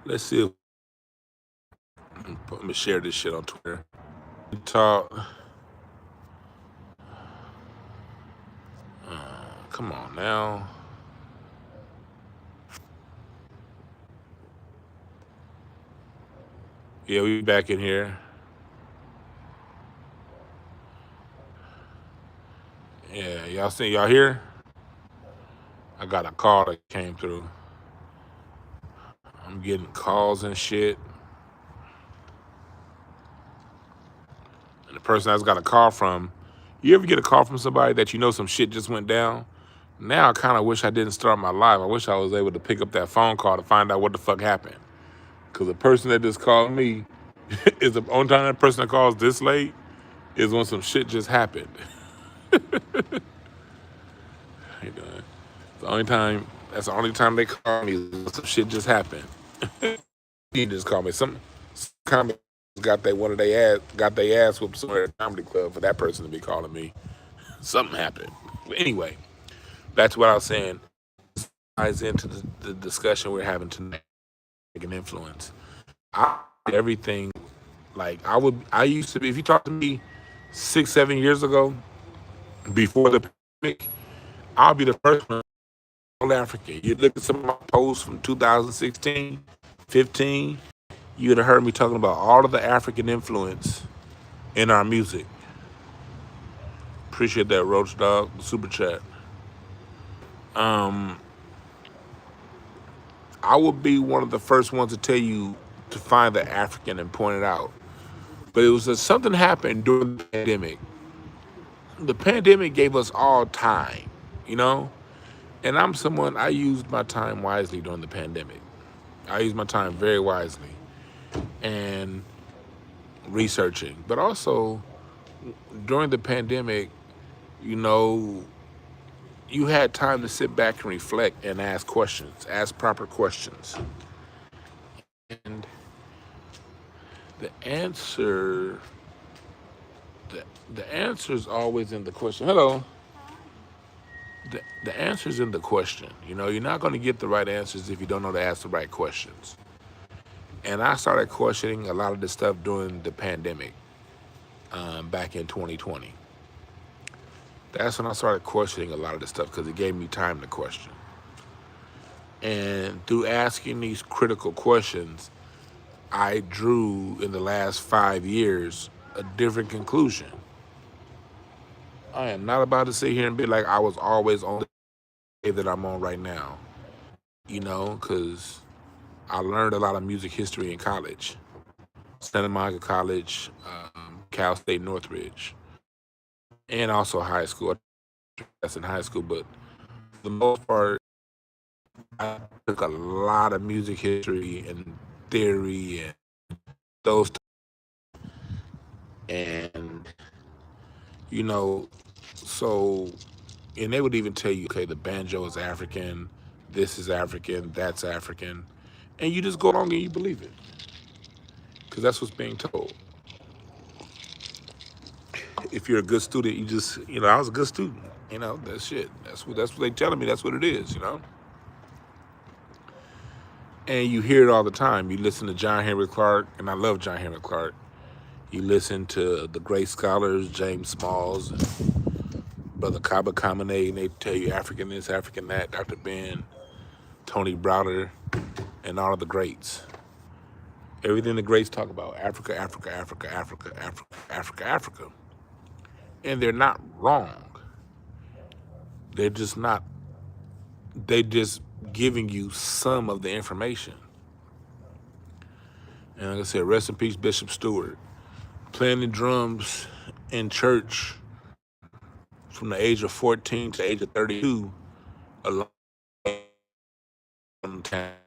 Let's see if I'm gonna share this shit on Twitter. Talk. Come on now. Yeah, we back in here. Yeah, y'all here? I got a call that came through. I'm getting calls and shit. And the person I just got a call from, you ever get a call from somebody that you know some shit just went down? Now I kind of wish I didn't start my live. I wish I was able to pick up that phone call to find out what the fuck happened. Because the person that just called me is the only time that person that calls this late is when some shit just happened. How you doing? The only time, that's the only time they call me is when some shit just happened. He just called me. Some comic got they one of they ass got their ass whooped somewhere at a comedy club for that person to be calling me. Something happened. But anyway, that's what I was saying. Ties into the discussion we're having tonight. An influence. Everything like I used to be. If you talk to me 6, 7 years ago, before the pandemic, I'll be the first one. All African. You look at some of my posts from 2016, 15. You'd have heard me talking about all of the African influence in our music. Appreciate that, Roach Dog, super chat. Um, I will be one of the first ones to tell you to find the African and point it out. But it was something happened during the pandemic. The pandemic gave us all time, you know? And I'm someone, I used my time wisely during the pandemic. I used my time very wisely and researching. But also, during the pandemic, you know, you had time to sit back and reflect and ask questions, ask proper questions. And the answer, the, the answer is always in the question. Hello. The answer is in the question. You know, you're not going to get the right answers if you don't know to ask the right questions. And I started questioning a lot of this stuff during the pandemic back in 2020. That's when I started questioning a lot of this stuff because it gave me time to question. And through asking these critical questions, I drew in the last 5 years a different conclusion. I am not about to sit here and be like I was always on the way that I'm on right now, you know, because I learned a lot of music history in college. Santa Monica College, Cal State Northridge, and also high school. That's in high school, but for the most part, I took a lot of music history and theory and those, and you know, so, and they would even tell you, okay, the banjo is African, this is African, that's African, and you just go along and you believe it, because that's what's being told. If you're a good student, you just, you know, I was a good student. You know, that's shit. That's what they telling me. That's what it is. You know, and you hear it all the time. You listen to John Henry Clark, and I love John Henry Clark. You listen to the great scholars, James Smalls, Brother Kaba Kamene, and they tell you African this, African that, Dr. Ben, Tony Browder, and all of the greats. Everything the greats talk about, Africa, Africa, Africa, Africa, Africa, Africa, Africa. And they're not wrong. They're just not, they just giving you some of the information. And like I said, rest in peace, Bishop Stewart. Playing the drums in church from the age of 14 to the age of 32, along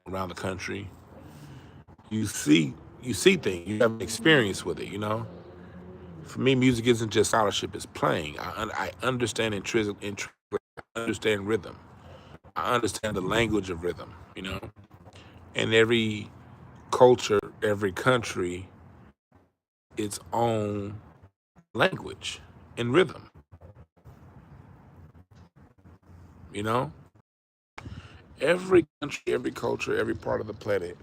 around the country. You see, you see things. You have an experience with it. You know. For me, music isn't just scholarship; it's playing. I understand understand rhythm. I understand the language of rhythm. You know, and every culture, every country, its own language and rhythm. You know, every country, every culture, every part of the planet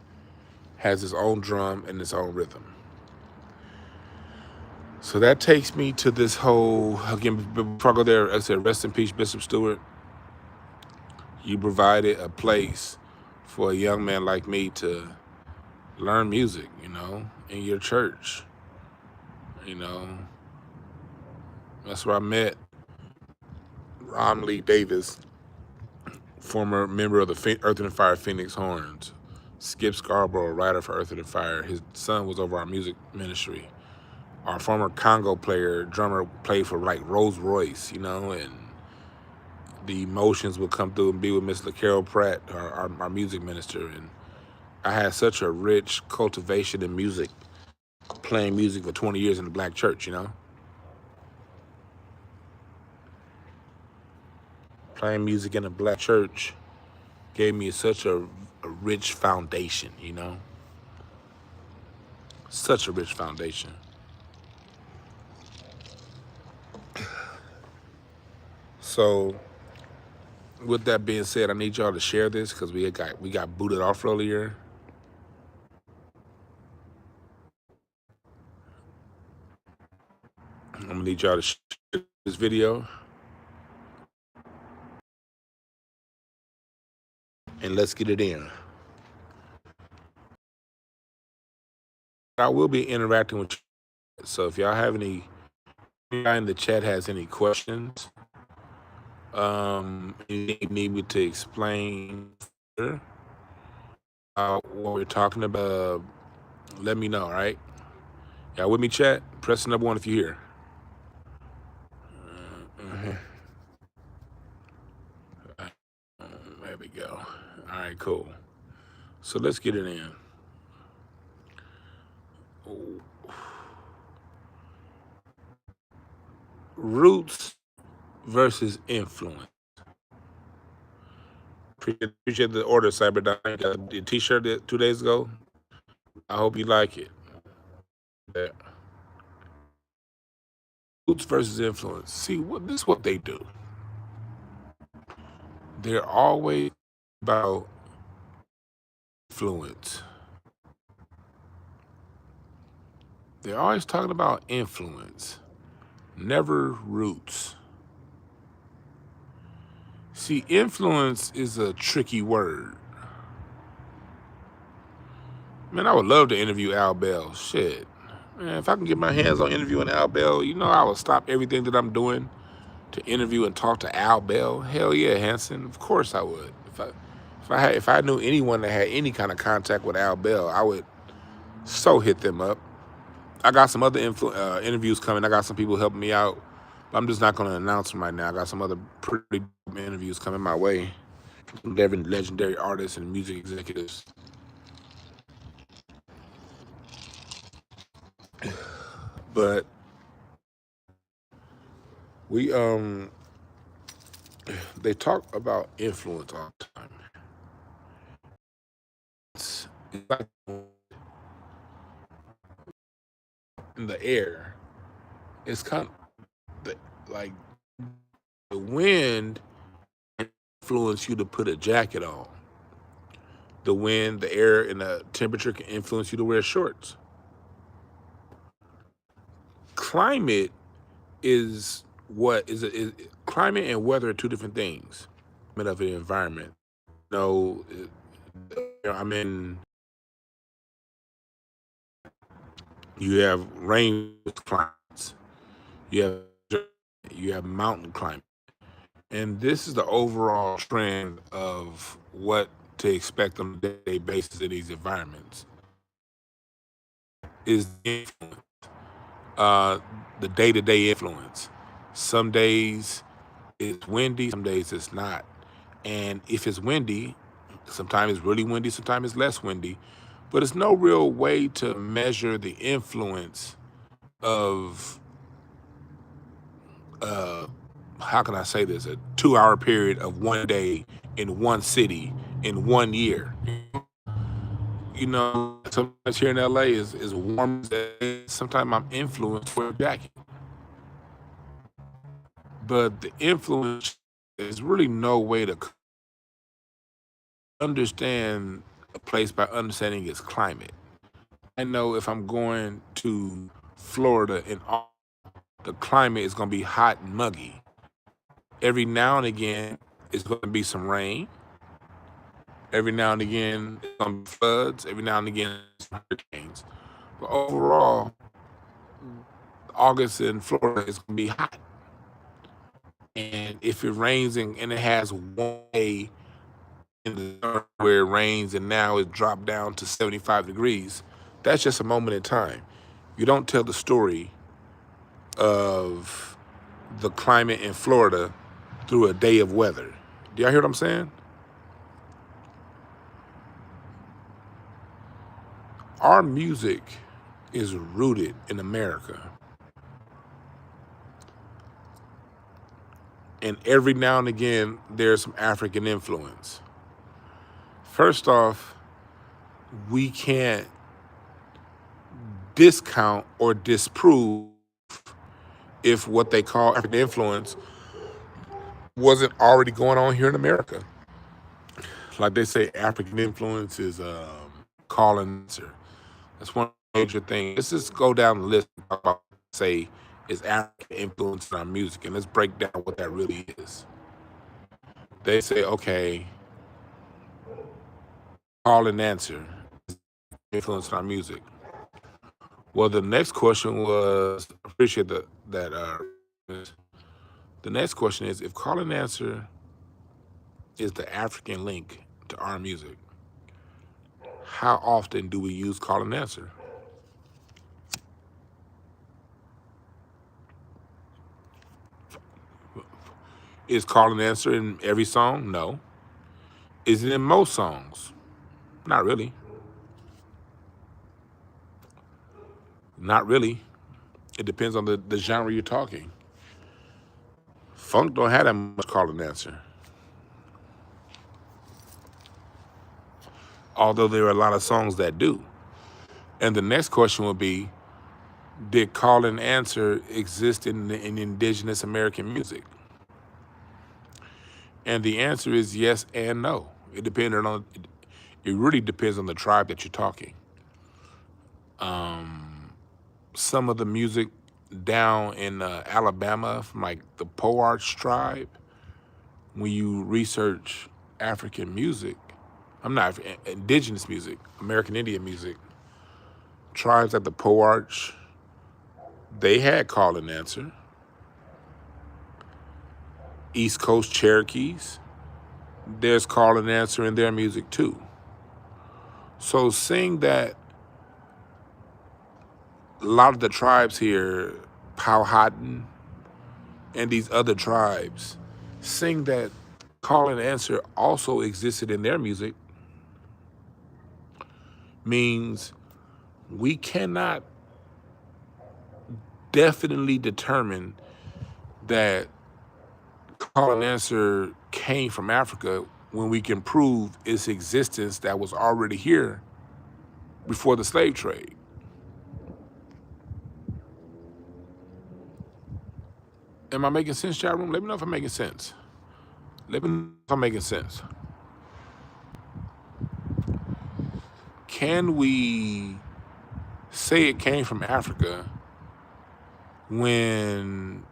has its own drum and its own rhythm. So that takes me to this whole, again, before I go there, I said, rest in peace, Bishop Stewart. You provided a place for a young man like me to learn music, in your church. You know, that's where I met Ron Lee Davis, former member of the Earth and Fire Phoenix Horns. Skip Scarborough, writer for Earth and Fire. His son was over our music ministry. Our former Congo drummer, played for like Rolls Royce, and the emotions would come through and be with Miss LaCarol Pratt, our music minister. And I had such a rich cultivation in music, playing music for 20 years in the black church, Playing music in a black church gave me such a rich foundation, Such a rich foundation. So, with that being said, I need y'all to share this because we got booted off earlier. I'm gonna need y'all to share this video, and let's get it in. I will be interacting with you, so if y'all have any guy in the chat has any questions, you need me to explain further what we're talking about, let me know, all right? Y'all with me, chat? Press the number 1 if you're here. There we go. All right, cool. So let's get it in. Roots versus influence. Appreciate the order, Cyberdyne. Got the t-shirt 2 days ago. I hope you like it. Yeah. Roots versus influence. See, this is what they do. They're always about influence. They're always talking about influence, never roots. See, influence is a tricky word. Man, I would love to interview Al Bell. Shit. Man, if I can get my hands on interviewing Al Bell, I would stop everything that I'm doing to interview and talk to Al Bell. Hell yeah, Hanson. Of course I would. If I knew anyone that had any kind of contact with Al Bell, I would so hit them up. I got some other interviews coming. I got some people helping me out. But I'm just not going to announce them right now. I got some other pretty interviews coming my way. Legendary artists and music executives. But they talk about influence all the time. It's like in the air. It's kind of like the wind influence you to put a jacket on. The wind, the air, and the temperature can influence you to wear shorts. Climate is climate and weather are two different things. Of an environment. I'm in. You have rain climates. You have mountain climate, and this is the overall trend of what to expect on a day-to-day basis in these environments. Is the influence, the day-to-day influence. Some days it's windy, some days it's not. And if it's windy, sometimes it's really windy, sometimes it's less windy. But it's no real way to measure the influence of, how can I say this, a 2-hour period of one day in one city in 1 year. Sometimes here in LA is warm. Sometimes I'm influenced for a jacket. But the influence is really no way to understand a place by understanding its climate. I know if I'm going to Florida and the climate is going to be hot and muggy. Every now and again, it's going to be some rain. Every now and again, it's going to be floods. Every now and again, some hurricanes. But overall, August in Florida is going to be hot. And if it rains and it has one day in the summer where it rains and now it dropped down to 75 degrees, that's just a moment in time. You don't tell the story of the climate in Florida through a day of weather. Do y'all hear what I'm saying? Our music is rooted in America. And every now and again, there's some African influence. First off, we can't discount or disprove if what they call African influence wasn't already going on here in America. Like they say, African influence is call and answer. That's one major thing. Let's just go down the list and talk about, say, is African influence in our music, and let's break down what that really is. They say, okay, call and answer is influence in our music. Well, the next question was, I appreciate that. The next question is, if call and answer is the African link to our music, how often do we use call and answer? Is call and answer in every song? No. Is it in most songs? Not really. Not really. It depends on the genre you're talking. Funk don't have that much call and answer. Although there are a lot of songs that do. And the next question would be, did call and answer exist in Indigenous American music? And the answer is yes and no. It really depends on the tribe that you're talking. Some of the music down in Alabama from like the Poarch tribe, when you research African music, indigenous music, American Indian music, tribes like the Poarch, they had call and answer. East Coast Cherokees, there's call and answer in their music too. So seeing that a lot of the tribes here, Powhatan and these other tribes, seeing that call and answer also existed in their music means we cannot definitely determine that call and answer came from Africa when we can prove its existence that was already here before the slave trade. Am I making sense, chat room? Let me know if I'm making sense. Let me know if I'm making sense. Can we say it came from Africa when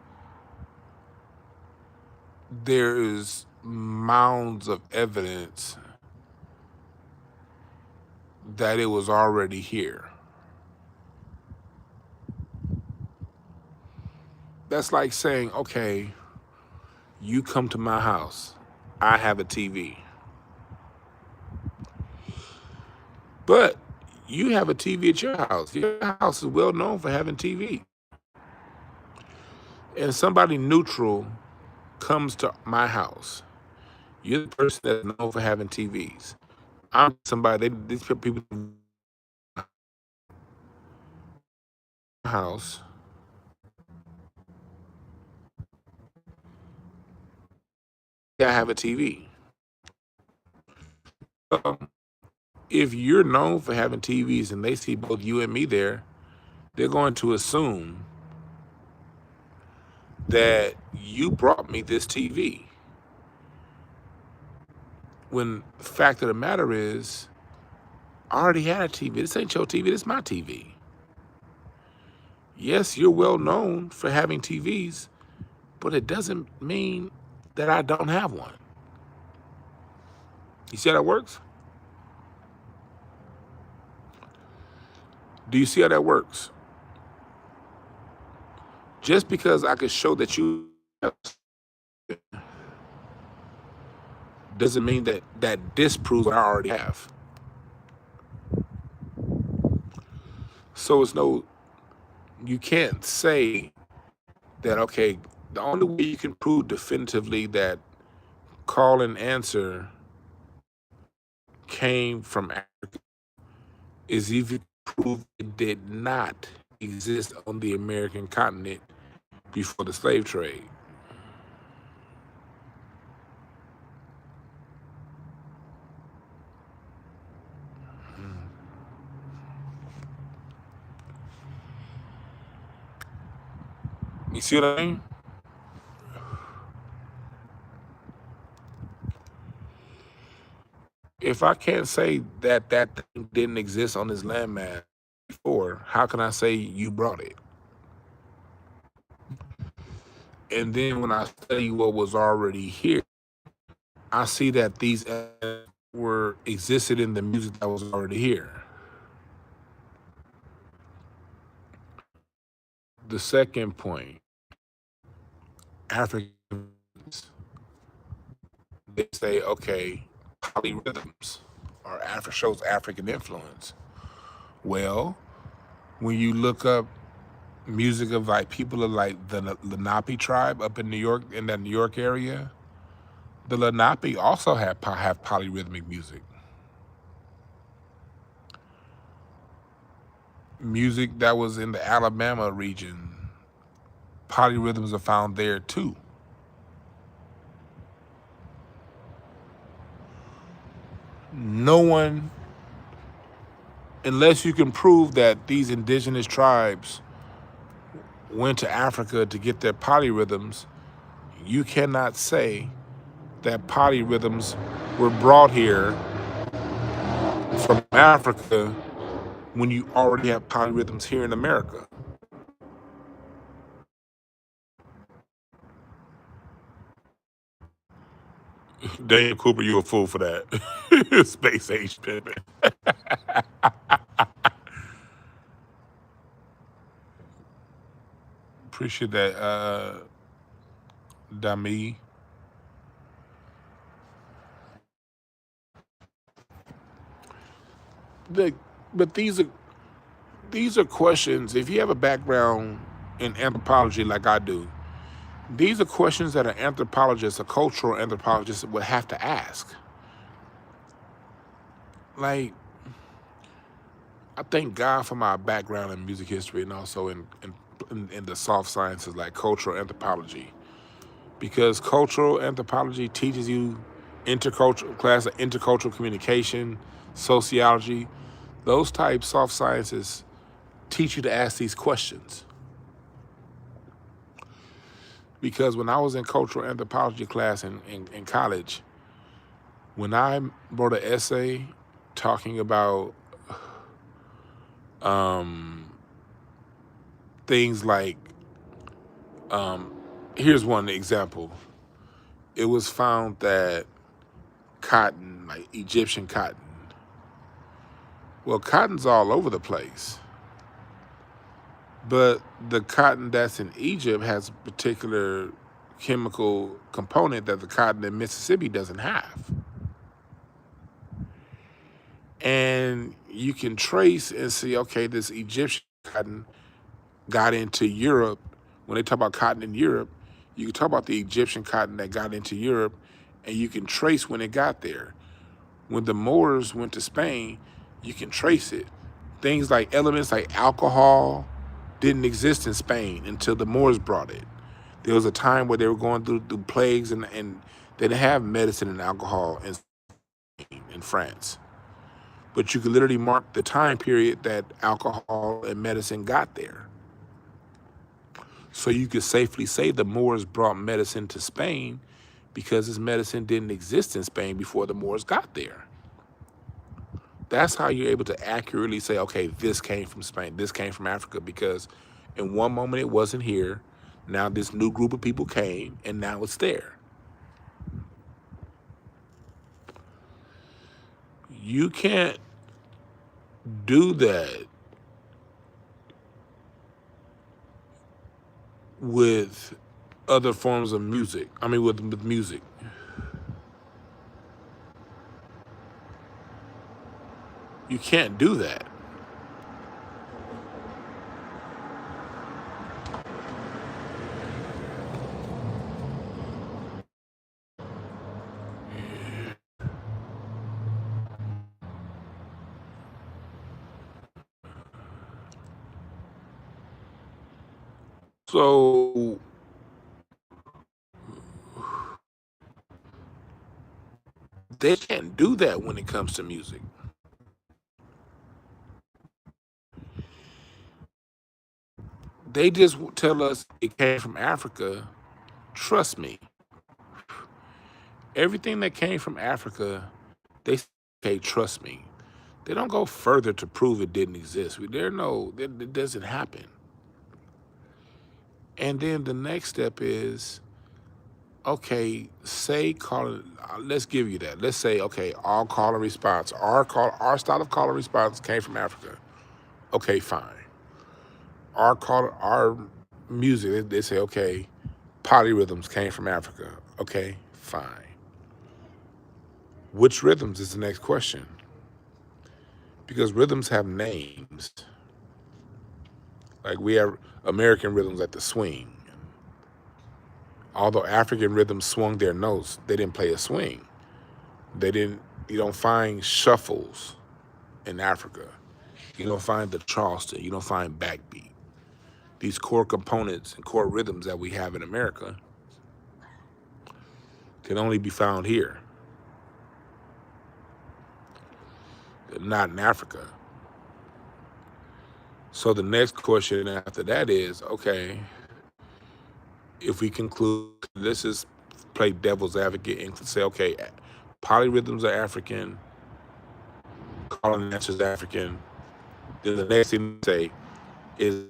there is mounds of evidence that it was already here? That's like saying, okay, you come to my house, I have a TV. But you have a TV at your house. Your house is well known for having TV. And somebody neutral comes to my house. You're the person that's known for having TVs. I'm somebody, these people in my house. I have a TV. If you're known for having TVs and they see both you and me there, they're going to assume that you brought me this TV. When the fact of the matter is, I already had a TV. This ain't your TV, this is my TV. Yes, you're well known for having TVs, but it doesn't mean that I don't have one. You see how that works? Do you see how that works? Just because I could show that you have doesn't mean that that disproves what I already have. So you can't say that, okay, the only way you can prove definitively that call and answer came from Africa is if you prove it did not exist on the American continent before the slave trade. You see what I mean? If I can't say that that thing didn't exist on this landmass before, how can I say you brought it? And then when I study what was already here, I see that these were existed in the music that was already here. The second point, Africans, they say, okay, polyrhythms or shows African influence. Well, when you look up music of like people of like the Lenape tribe up in New York, in that New York area, the Lenape also have polyrhythmic music. Music that was in the Alabama region, polyrhythms are found there too. No one, unless you can prove that these indigenous tribes went to Africa to get their polyrhythms, you cannot say that polyrhythms were brought here from Africa when you already have polyrhythms here in America. Daniel Cooper, you a fool for that. Space age pimping. Appreciate that, Dami. The, but these are questions. If you have a background in anthropology like I do, these are questions that an anthropologist, a cultural anthropologist, would have to ask. Like, I thank God for my background in music history and also in the soft sciences like cultural anthropology, because cultural anthropology teaches you intercultural class of intercultural communication, sociology, those type soft sciences teach you to ask these questions. Because when I was in cultural anthropology class in college, when I wrote an essay talking about things like, here's one example. It was found that cotton, like Egyptian cotton, well, cotton's all over the place. But the cotton that's in Egypt has a particular chemical component that the cotton in Mississippi doesn't have. And you can trace and see, okay, this Egyptian cotton got into Europe. When they talk about cotton in Europe, you can talk about the Egyptian cotton that got into Europe, and you can trace when it got there. When the Moors went to Spain, you can trace it. Things like elements like alcohol didn't exist in Spain until the Moors brought it. There was a time where they were going through plagues and they didn't have medicine and alcohol in France. But you could literally mark the time period that alcohol and medicine got there. So you could safely say the Moors brought medicine to Spain because this medicine didn't exist in Spain before the Moors got there. That's how you're able to accurately say, okay, this came from Spain, this came from Africa, because in one moment it wasn't here. Now this new group of people came, and now it's there. You can't do that with other forms of music. I mean, with music. You can't do that. So they can't do that when it comes to music. They just tell us it came from Africa. Trust me. Everything that came from Africa, they say, okay, trust me. They don't go further to prove it didn't exist. It doesn't happen. And then the next step is, okay, let's give you that. Let's say, okay, our call and response, our style of call and response came from Africa. Okay, fine. Our music, they say, okay, polyrhythms came from Africa. Okay, fine. Which rhythms is the next question? Because rhythms have names. Like we have American rhythms like the swing. Although African rhythms swung their notes, they didn't play a swing. You don't find shuffles in Africa. You don't find the Charleston. You don't find backbeat. These core components and core rhythms that we have in America can only be found here, not in Africa. So the next question after that is, okay, if we conclude, let's just play devil's advocate and say, okay, polyrhythms are African, calling and answer is African. Then the next thing to say is,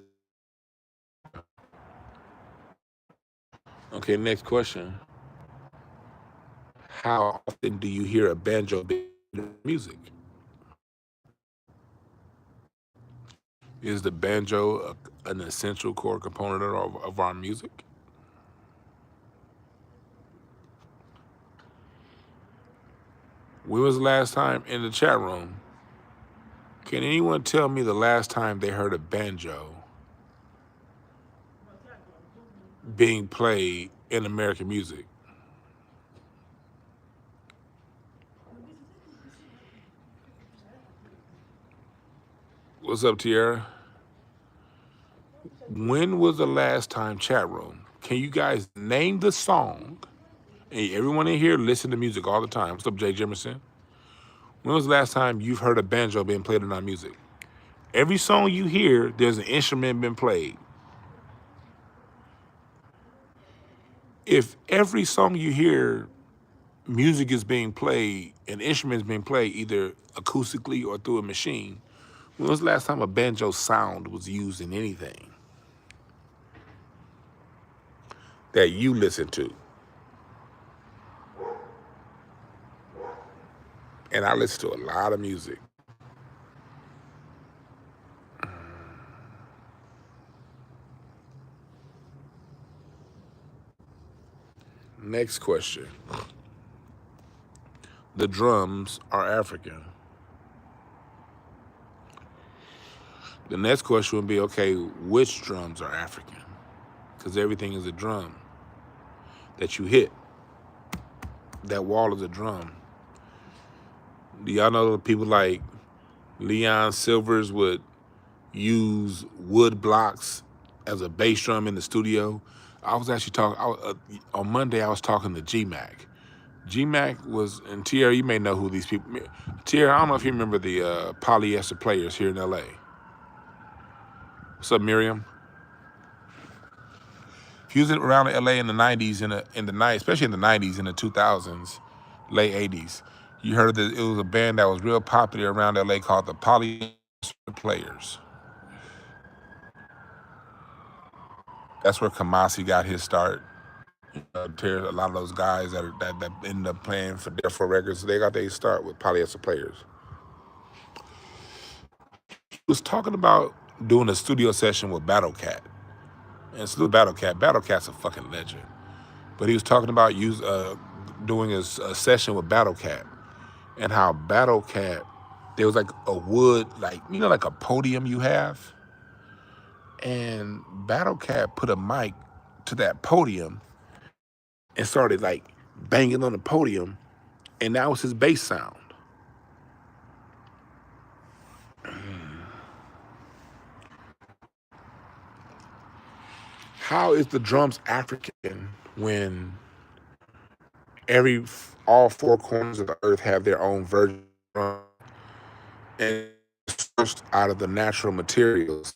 okay, next question. How often do you hear a banjo music? Is the banjo an essential core component of our music? When was the last time in the chat room? Can anyone tell me the last time they heard a banjo being played in American music? What's up, Tierra? When was the last time, chat room? Can you guys name the song? Hey, everyone in here listen to music all the time. What's up, Jay Jimerson? When was the last time you've heard a banjo being played in our music? Every song you hear, there's an instrument being played. If every song you hear, music is being played, an instrument is being played either acoustically or through a machine, when was the last time a banjo sound was used in anything that you listen to? And I listen to a lot of music. Next question. The drums are African. The next question would be, okay, which drums are African? Because everything is a drum that you hit. That wall is a drum. Do y'all know that people like Leon Silvers would use wood blocks as a bass drum in the studio? I was actually talking, on Monday I was talking to G-Mac. G-Mac was, and Tierra, you may know who these people, Tierra, I don't know if you remember the polyester players here in LA. What's up, Miriam? He was around LA in the 90s, especially in the 90s and the 2000s, late 80s. You heard that it was a band that was real popular around LA called the Players. That's where Kamasi got his start. A lot of those guys that ended up playing for Death Row Records, they got their start with Polyester Players. He was talking about doing a studio session with Battle Cat. And salute Battle Cat. Battle Cat's a fucking legend. But he was talking about doing a session with Battle Cat, and how Battle Cat, there was like a wood, like, you know, like a podium you have, and Battle Cat put a mic to that podium and started like banging on the podium, and that was his bass sound. How is the drums African when all four corners of the earth have their own version of drum, and sourced out of the natural materials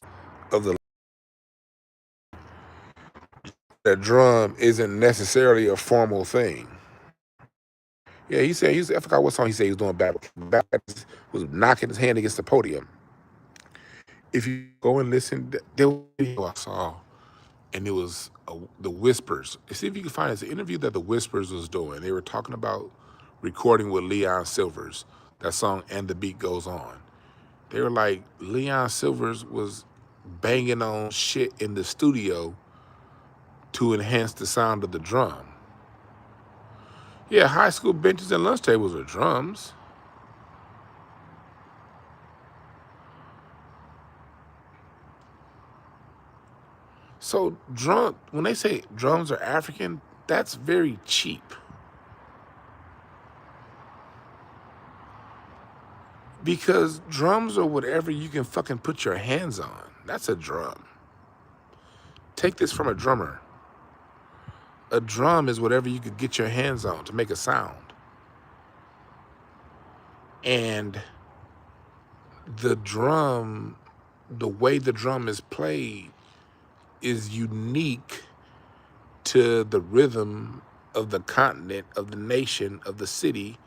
of the drum isn't necessarily a formal thing. Yeah, he said, I forgot what song he said he was doing back was knocking his hand against the podium. If you go and listen, there was a video I saw, and it was the Whispers. See if you can find it. It's an interview that the Whispers was doing. They were talking about recording with Leon Silvers, that song And the Beat Goes On. They were like, Leon Silvers was banging on shit in the studio to enhance the sound of the drum. Yeah, high school benches and lunch tables are drums. So when they say drums are African, that's very cheap. Because drums are whatever you can fucking put your hands on. That's a drum. Take this from a drummer. A drum is whatever you could get your hands on to make a sound. And the way the drum is played is unique to the rhythm of the continent, of the nation, of the city,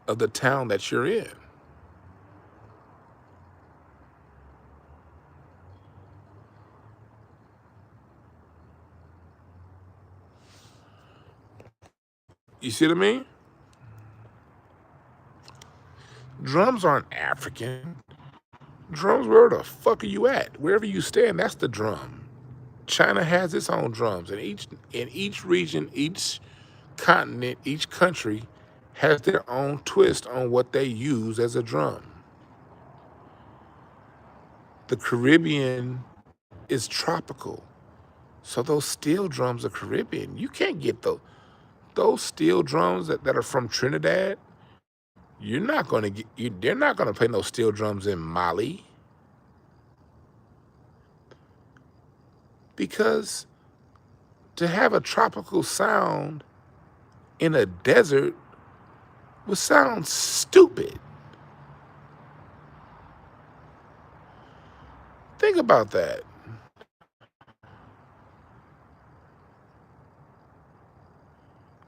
of the town that you're in. You see what I mean? Drums aren't African. Drums, where the fuck are you at? Wherever you stand, that's the drum. China has its own drums, and each region, each continent, each country has their own twist on what they use as a drum. The Caribbean is tropical, so those steel drums are Caribbean. You can't get those steel drums that are from Trinidad. You're not going to get. They're not going to play no steel drums in Mali, because to have a tropical sound in a desert would sound stupid. Think about that.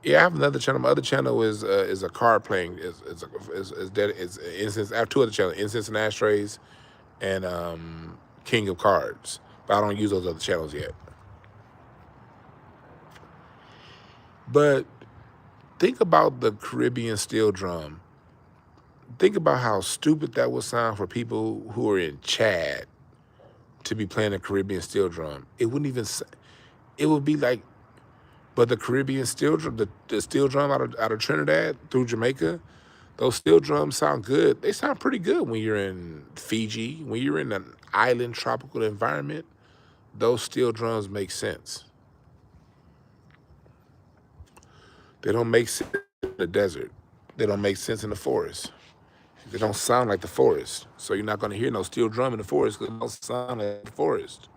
Yeah, I have another channel. My other channel is a card playing. Is incense. I have two other channels: Incense and Ashtrays, and King of Cards. But I don't use those other channels yet. But think about the Caribbean steel drum. Think about how stupid that would sound for people who are in Chad to be playing a Caribbean steel drum. It wouldn't even. It would be like. But the Caribbean steel drum, the steel drum out of Trinidad through Jamaica, those steel drums sound good. They sound pretty good when you're in Fiji, when you're in an island tropical environment. Those steel drums make sense. They don't make sense in the desert. They don't make sense in the forest. They don't sound like the forest. So you're not going to hear no steel drum in the forest because it don't sound like the forest.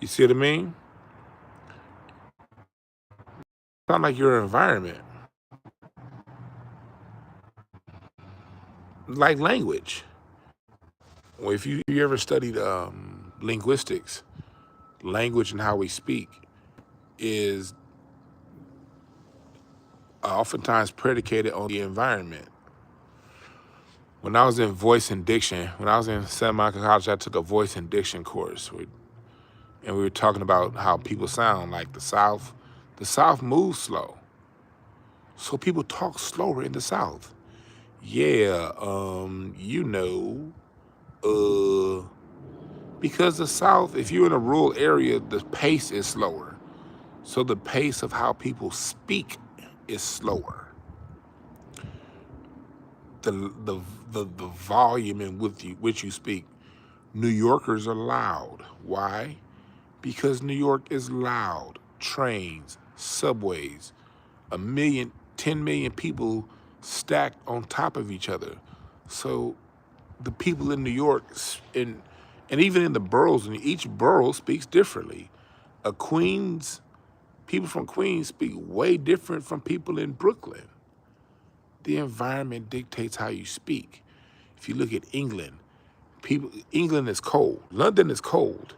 You see what I mean? sound like your environment, like language. Well, if you ever studied linguistics, language and how we speak is oftentimes predicated on the environment. When I was in voice and diction, when I was in Santa Monica College, I took a voice and diction course, and we were talking about how people sound. Like the South moves slow, so people talk slower in the South. Yeah, uh, because the South, if you're in a rural area, the pace is slower. So the pace of how people speak is slower. The the the volume in which you speak. New Yorkers are loud. Why? Because New York is loud. Trains, subways, 10 million people stacked on top of each other. So the people in New York, and even in the boroughs, and each borough speaks differently. People from Queens speak way different from people in Brooklyn. The environment dictates how you speak. If you look at England, England is cold. London is cold.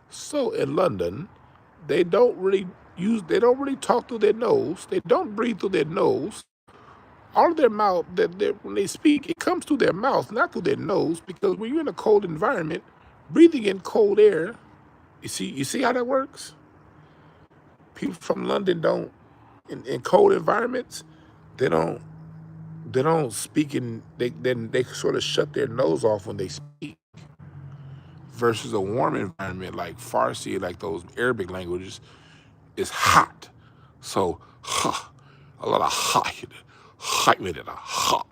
So in London, they don't really talk through their nose. They don't breathe through their nose. All of their mouth, when they speak, it comes through their mouth, not through their nose, because when you're in a cold environment, breathing in cold air, you see how that works? People from London don't, in cold environments, they don't they don't speak in they sort of shut their nose off when they speak, versus a warm environment like Farsi, like those Arabic languages, is hot. So a lot of hot with it, hot.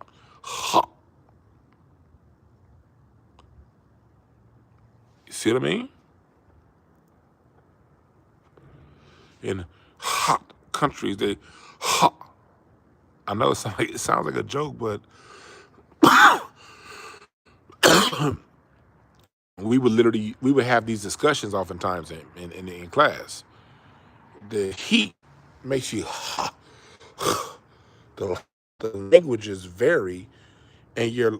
You see what I mean? In hot countries, they hot. I know it sounds like a joke, but we would have these discussions oftentimes in class. The heat makes you hot. The the languages vary, and your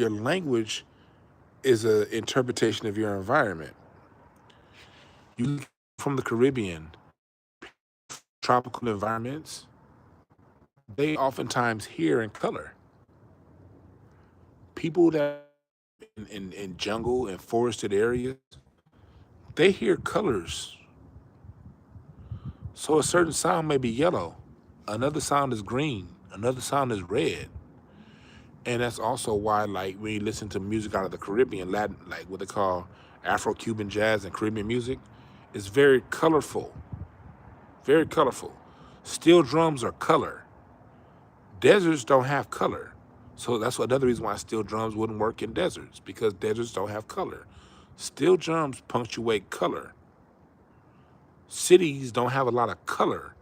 language is an interpretation of your environment. You from the Caribbean, tropical environments, they oftentimes hear in color. People that in jungle and forested areas, they hear colors. So a certain sound may be yellow, another sound is green, another sound is red. And that's also why, like, when you listen to music out of the Caribbean, Latin, like what they call Afro-Cuban jazz and Caribbean music, it's very colorful, very colorful. Steel drums are color. Deserts don't have color. So that's another reason why steel drums wouldn't work in deserts, because deserts don't have color. Steel drums punctuate color. Cities don't have a lot of color.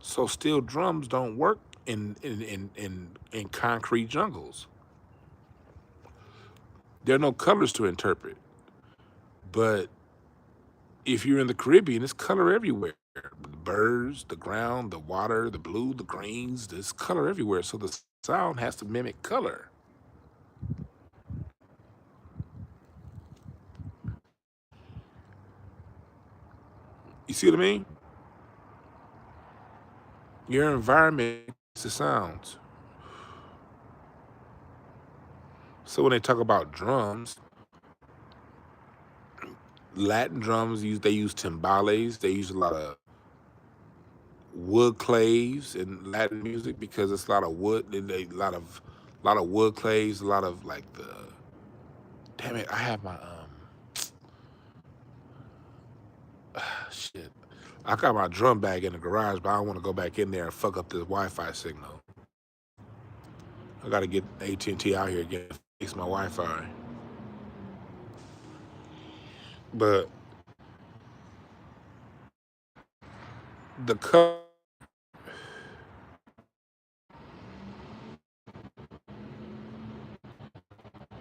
So steel drums don't work in concrete jungles. There are no colors to interpret. But if you're in the Caribbean, it's color everywhere. The birds, the ground, the water, the blue, the greens, there's color everywhere. So the sound has to mimic color. You see what I mean? Your environment makes the sounds. So when they talk about drums, Latin drums they use timbales. They use a lot of wood claves in Latin music because it's a lot of wood. A lot of wood claves. A lot of like the. Damn it! I have my shit. I got my drum bag in the garage, but I don't want to go back in there and fuck up this Wi-Fi signal. I gotta get AT&T out here again to fix my Wi-Fi. But the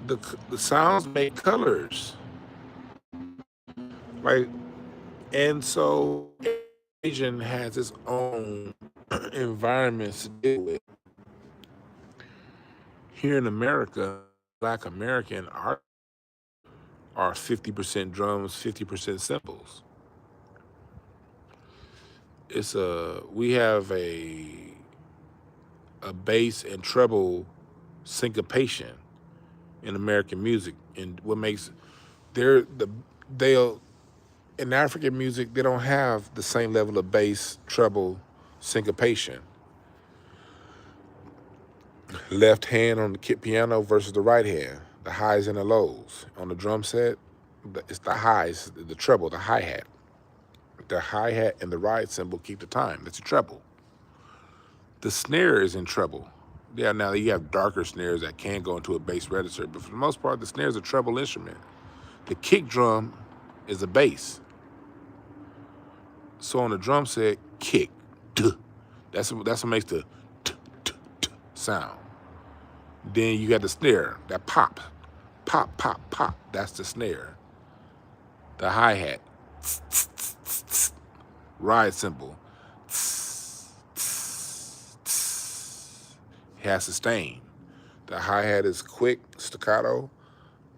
the the sounds make colors, like, and so Asian has its own environments to deal with. Here in America, Black American art are 50% drums, 50% cymbals. We have a bass and treble syncopation in American music, and what makes they'll in African music they don't have the same level of bass treble syncopation. Left hand on the piano versus the right hand, the highs and the lows. On the drum set, it's the highs, the treble, the hi-hat. The hi-hat and the ride cymbal keep the time. That's a treble. The snare is in treble. Yeah, now you have darker snares that can go into a bass register, but for the most part, the snare is a treble instrument. The kick drum is a bass. So on the drum set, kick, duh. That's what makes the sound. Then you got the snare, that pop, pop, pop, pop. That's the snare. The hi-hat, ride cymbal, has sustain. The hi-hat is quick, staccato.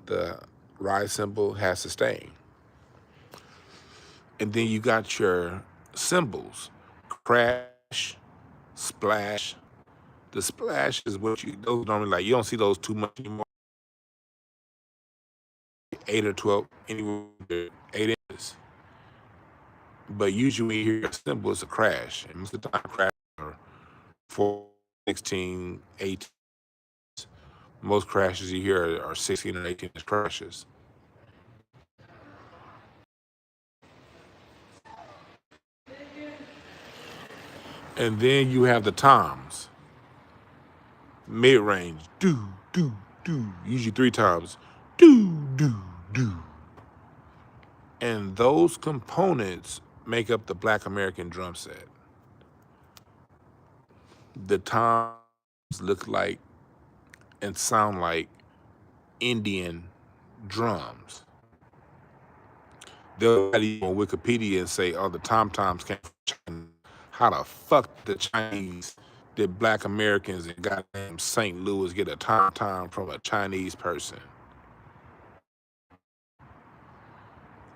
The ride cymbal has sustain. And then you got your cymbals, crash, splash. The splash is those normally like, you don't see those too much anymore. 8 or 12, anywhere 8 inches. But usually when you hear a cymbal, it's a crash. And most of the time, crash are 4, 16, 18. Most crashes you hear are 16 and 18 inch crashes. And then you have the toms, mid-range, do, do, do, usually 3 times, do, do, do. And those components make up the Black American drum set. The toms look like and sound like Indian drums. They'll go on Wikipedia and say, oh, the tom-toms came from China. How the fuck the Chinese did Black Americans in goddamn St. Louis get a tom-tom from a Chinese person?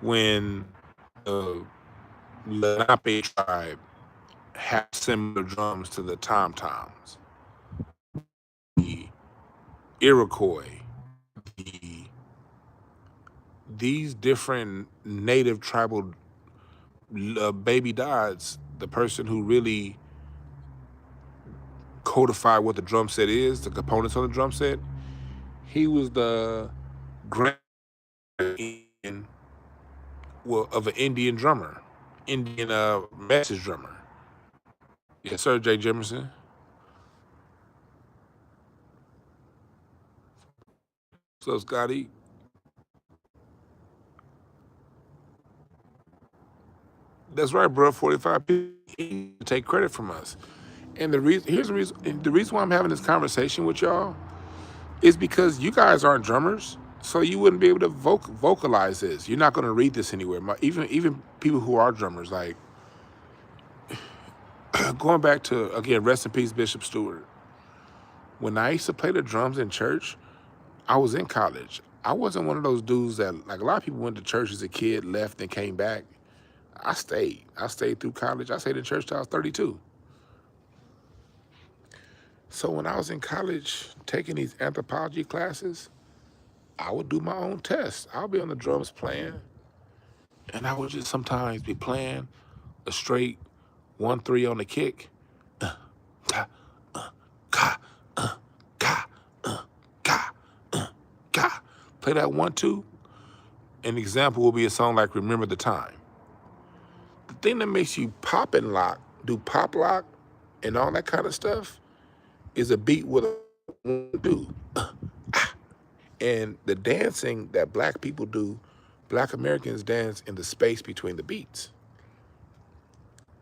When the Lenape tribe have similar drums to the tom-toms. The Iroquois, these different native tribal baby Dodds, the person who really codified what the drum set is, the components of the drum set, he was the grand of an Indian drummer, Indian message drummer. Yes, sir, Jay Jimerson. So, Scotty, that's right, bro. 45 people take credit from us. And here's the reason why I'm having this conversation with y'all is because you guys aren't drummers, so you wouldn't be able to vocalize this. You're not going to read this anywhere. Even people who are drummers, like going back to, again, rest in peace, Bishop Stewart. When I used to play the drums in church, I was in college. I wasn't one of those dudes that, like a lot of people went to church as a kid, left and came back. I stayed. I stayed through college. I stayed in church till I was 32. So when I was in college taking these anthropology classes, I would do my own tests. I'll be on the drums playing, and I would just sometimes be playing a straight 1-3 on the kick. Ka, ka, ka, ka, ka. Play that 1-2. An example will be a song like Remember the Time. The thing that makes you pop and lock, do pop lock and all that kind of stuff, is a beat with a 1-2. And the dancing that Black people do, Black Americans dance in the space between the beats.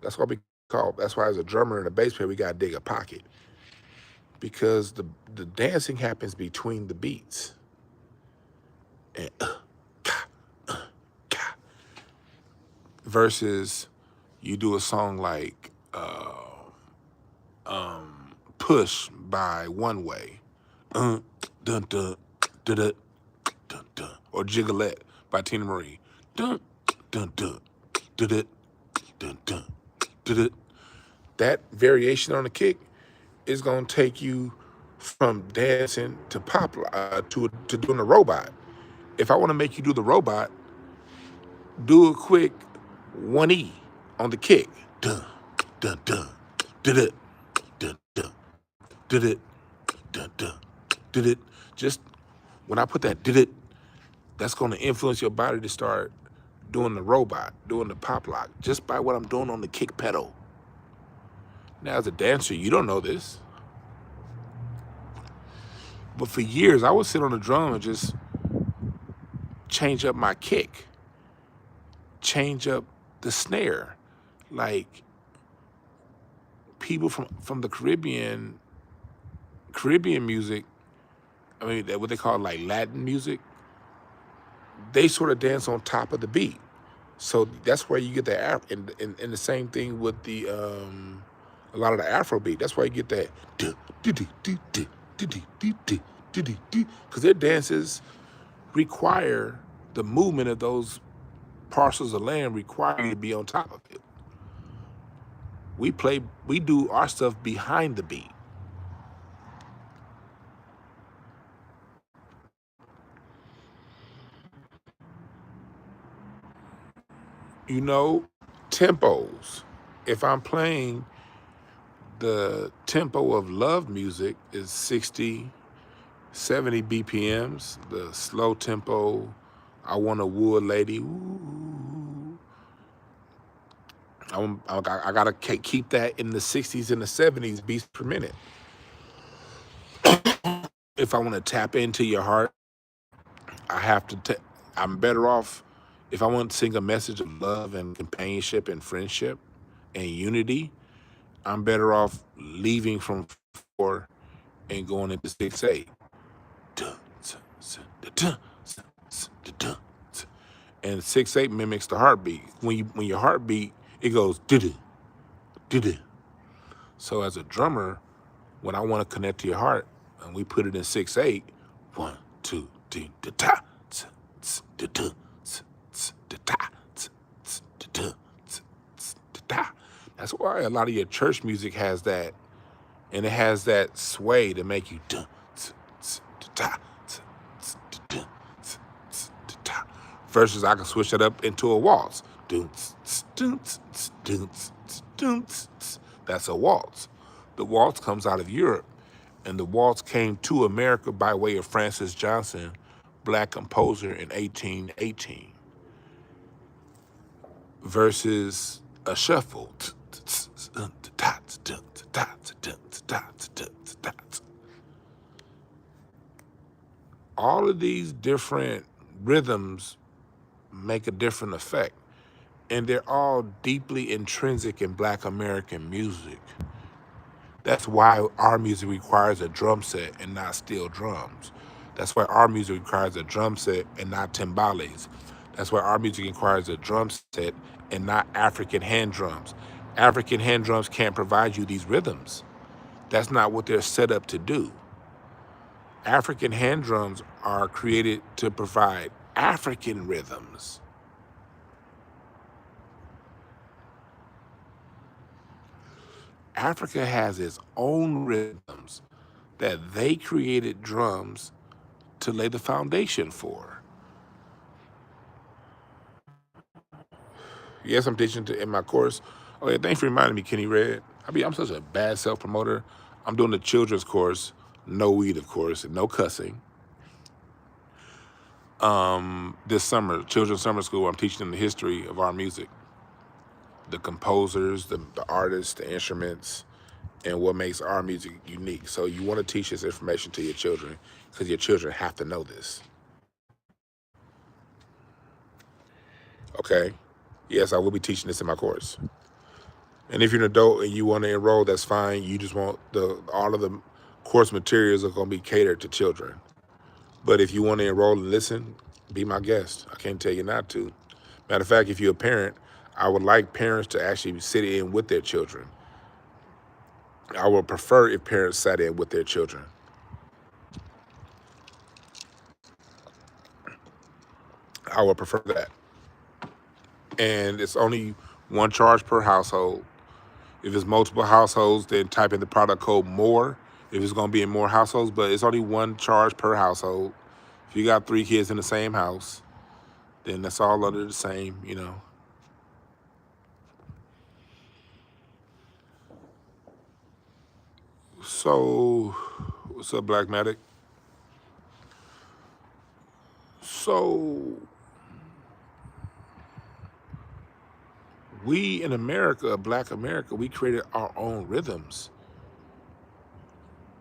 That's why as a drummer and a bass player, we gotta dig a pocket. Because the dancing happens between the beats. And versus You do a song like Push by One Way. Dun, dun, dun, dun, dun, dun. Or Jiggalette by Tina Marie. Dun, dun, dun, dun, dun, dun, dun, dun. That variation on the kick is going to take you from dancing to to doing the robot. If I want to make you do the robot, do a quick 1E on the kick. Dun, dun, dun, dun, dun, dun, dun, dun, dun, dun, dun. Just when I put that did it, that's going to influence your body to start doing the robot, doing the pop lock, just by what I'm doing on the kick pedal. Now, as a dancer, you don't know this. But for years, I would sit on the drum and just change up my kick, change up the snare. Like people from the Caribbean music, I mean, what they call like Latin music, they sort of dance on top of the beat. So that's where you get the and the same thing with the a lot of the Afro beat. That's why you get that because their dances require the movement of those parcels of land require you to be on top of it. We do our stuff behind the beat. You know, tempos. If I'm playing the tempo of love music is 60, 70 BPMs. The slow tempo, I want a wood lady. Ooh. I gotta keep that in the 60s and the 70s beats per minute. If I want to tap into your heart, I have to. I'm better off if I want to sing a message of love and companionship and friendship and unity. I'm better off leaving from 4 and going into 6/8. And 6/8 mimics the heartbeat. When your heartbeat, it goes did. So as a drummer, when I want to connect to your heart, and we put it in 6/8, 1, 2, 3, da da da. That's why a lot of your church music has that, and it has that sway to make you versus I can switch it up into a waltz. That's a waltz. The waltz comes out of Europe, and the waltz came to America by way of Francis Johnson, black composer in 1818, versus a shuffle. All of these different rhythms make a different effect, and they're all deeply intrinsic in Black American music. That's why our music requires a drum set and not steel drums. That's why our music requires a drum set and not timbales. That's why our music requires a drum set and not African hand drums. African hand drums can't provide you these rhythms. That's not what they're set up to do. African hand drums are created to provide African rhythms. Africa has its own rhythms that they created drums to lay the foundation for. Yes, I'm teaching in my course. Oh yeah, thanks for reminding me, Kenny Red. I'm such a bad self-promoter. I'm doing the children's course, no weed, of course, and no cussing. This summer, children's summer school, I'm teaching them the history of our music, the composers, the artists, the instruments, and what makes our music unique. So you want to teach this information to your children because your children have to know this. Okay? Yes, I will be teaching this in my course. And if you're an adult and you want to enroll, that's fine. You just want all of the course materials are going to be catered to children. But if you want to enroll and listen, be my guest. I can't tell you not to. Matter of fact, if you're a parent, I would like parents to actually sit in with their children. I would prefer if parents sat in with their children. I would prefer that. And it's only one charge per household. If it's multiple households, then type in the product code MORE if it's going to be in more households, but it's only one charge per household. If you got 3 kids in the same house, then that's all under the same, you know. So, what's up, Blackmatic? So, we in America, Black America, we created our own rhythms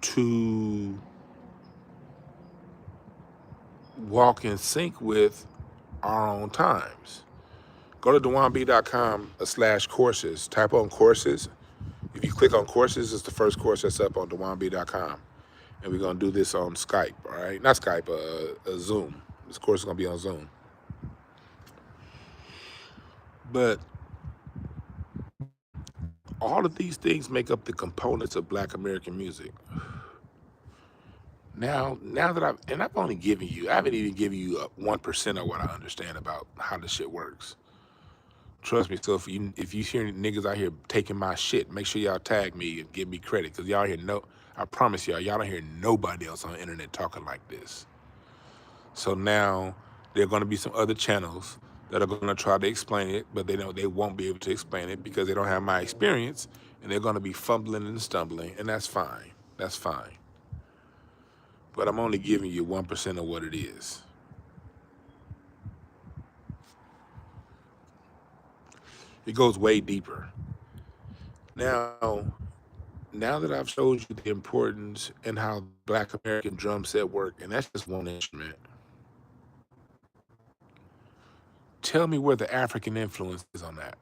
to walk in sync with our own times. Go to dewannb.com/courses. Type on courses. If you click on courses, it's the first course that's up on dewannb.com. And we're going to do this on Skype, all right? Not Skype, Zoom. This course is going to be on Zoom. But all of these things make up the components of Black American music. Now that I've only given you, I haven't even given you 1% of what I understand about how this shit works. Trust me. So if you hear niggas out here taking my shit, make sure y'all tag me and give me credit, because y'all hear I promise y'all don't hear nobody else on the internet talking like this. So now there are going to be some other channels that are going to try to explain it, but they won't be able to explain it because they don't have my experience, and they're going to be fumbling and stumbling, and that's fine. That's fine. But I'm only giving you 1% of what it is. It goes way deeper. Now that I've showed you the importance and how Black American drum set work, and that's just one instrument, tell me where the African influence is on that.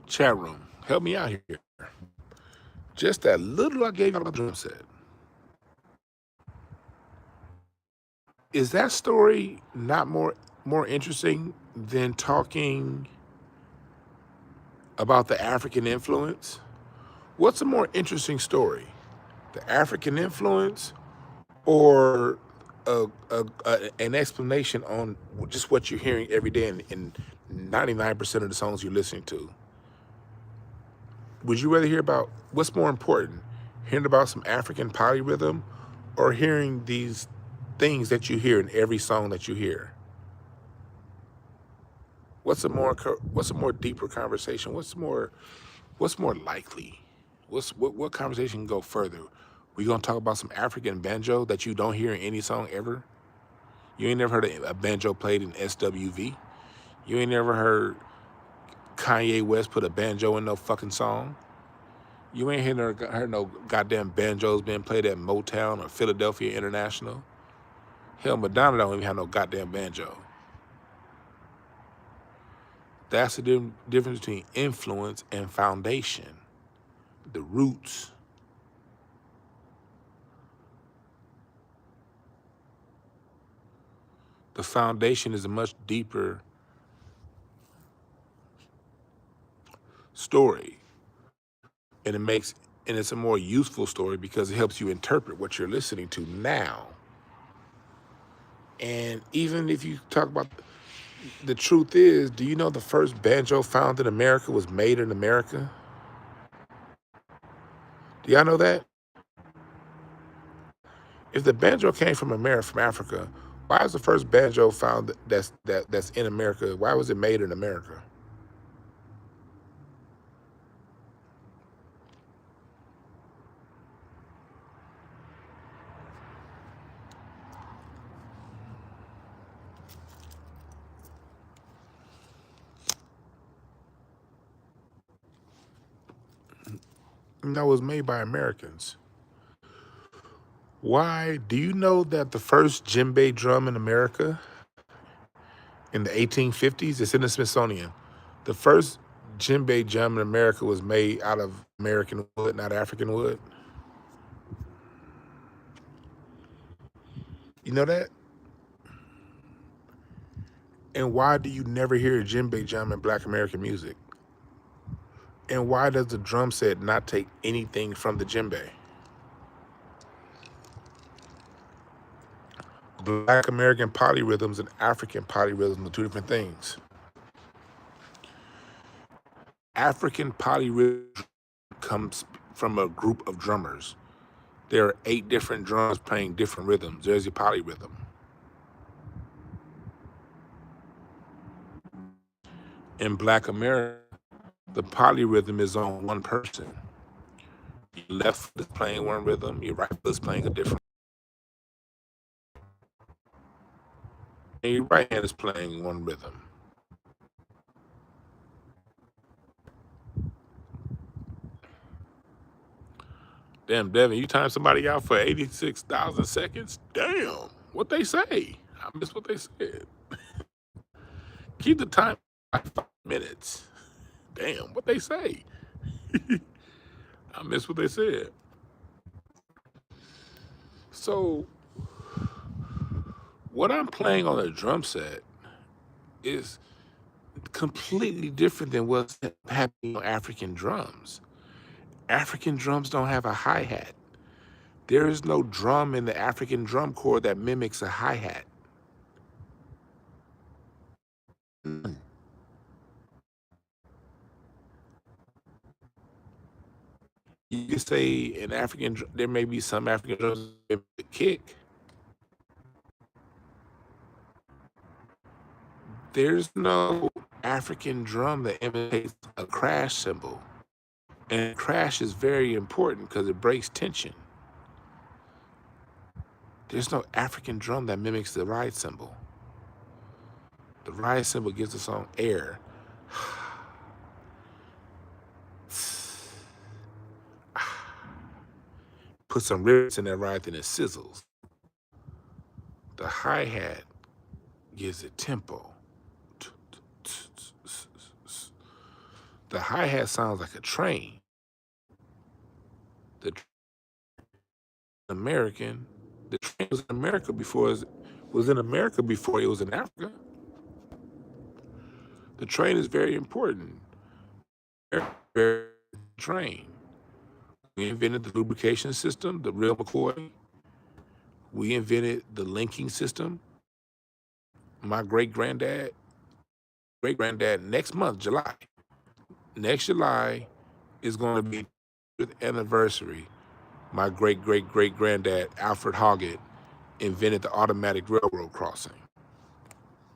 Chat room, help me out here. Just that little I gave you about the drum set. Is that story not more interesting than talking about the African influence? What's a more interesting story? The African influence, or an explanation on just what you're hearing every day in 99% of the songs you're listening to? Would you rather hear about, what's more important, hearing about some African polyrhythm, or hearing these things that you hear in every song that you hear? What's a more deeper conversation? What's more likely? What conversation can go further? We gonna talk about some African banjo that you don't hear in any song ever? You ain't never heard a banjo played in SWV? You ain't never heard Kanye West put a banjo in no fucking song? You ain't heard no goddamn banjos being played at Motown or Philadelphia International? Hell, Madonna don't even have no goddamn banjo. That's the difference between influence and foundation. The roots. The foundation is a much deeper story. And it's a more useful story because it helps you interpret what you're listening to now. And even if you talk about, the truth is, do you know the first banjo found in America was made in America? Do y'all know that? If the banjo came from Africa, why is the first banjo found that's in America? Why was it made in America? And that was made by Americans. Why? Do you know that the first djembe drum in America in the 1850s, it's in the Smithsonian. The first djembe drum in America was made out of American wood, not African wood. You know that? And why do you never hear a djembe drum in Black American music? And why does the drum set not take anything from the djembe? Black American polyrhythms and African polyrhythms are two different things. African polyrhythm comes from a group of drummers. There are 8 different drums playing different rhythms. There's your polyrhythm. In Black America, the polyrhythm is on one person. Your left foot is playing one rhythm, your right foot is playing a different, and your right hand is playing one rhythm. Damn, Devin, you timed somebody out for 86,000 seconds? Damn, what they say? I missed what they said. Keep the time at 5 minutes. Damn, what they say? I missed what they said. So, what I'm playing on a drum set is completely different than what's happening on African drums. African drums don't have a hi-hat. There is no drum in the African drum corps that mimics a hi-hat. None. You can say in African, there may be some African drums that mimic a kick. There's no African drum that imitates a crash cymbal. And crash is very important because it breaks tension. There's no African drum that mimics the ride cymbal. The ride cymbal gives the song air. Put some rivets in that ride, then it sizzles. The hi-hat gives it tempo. The hi-hat sounds like a train. The American, the train was in America before it was in America before it was in Africa. The train is very important. Train. We invented the lubrication system, the real McCoy. We invented the linking system. My great-granddad, next month, July. Next July is going to be the 50th anniversary. My great-great-great-granddad, Alfred Hoggett, invented the automatic railroad crossing.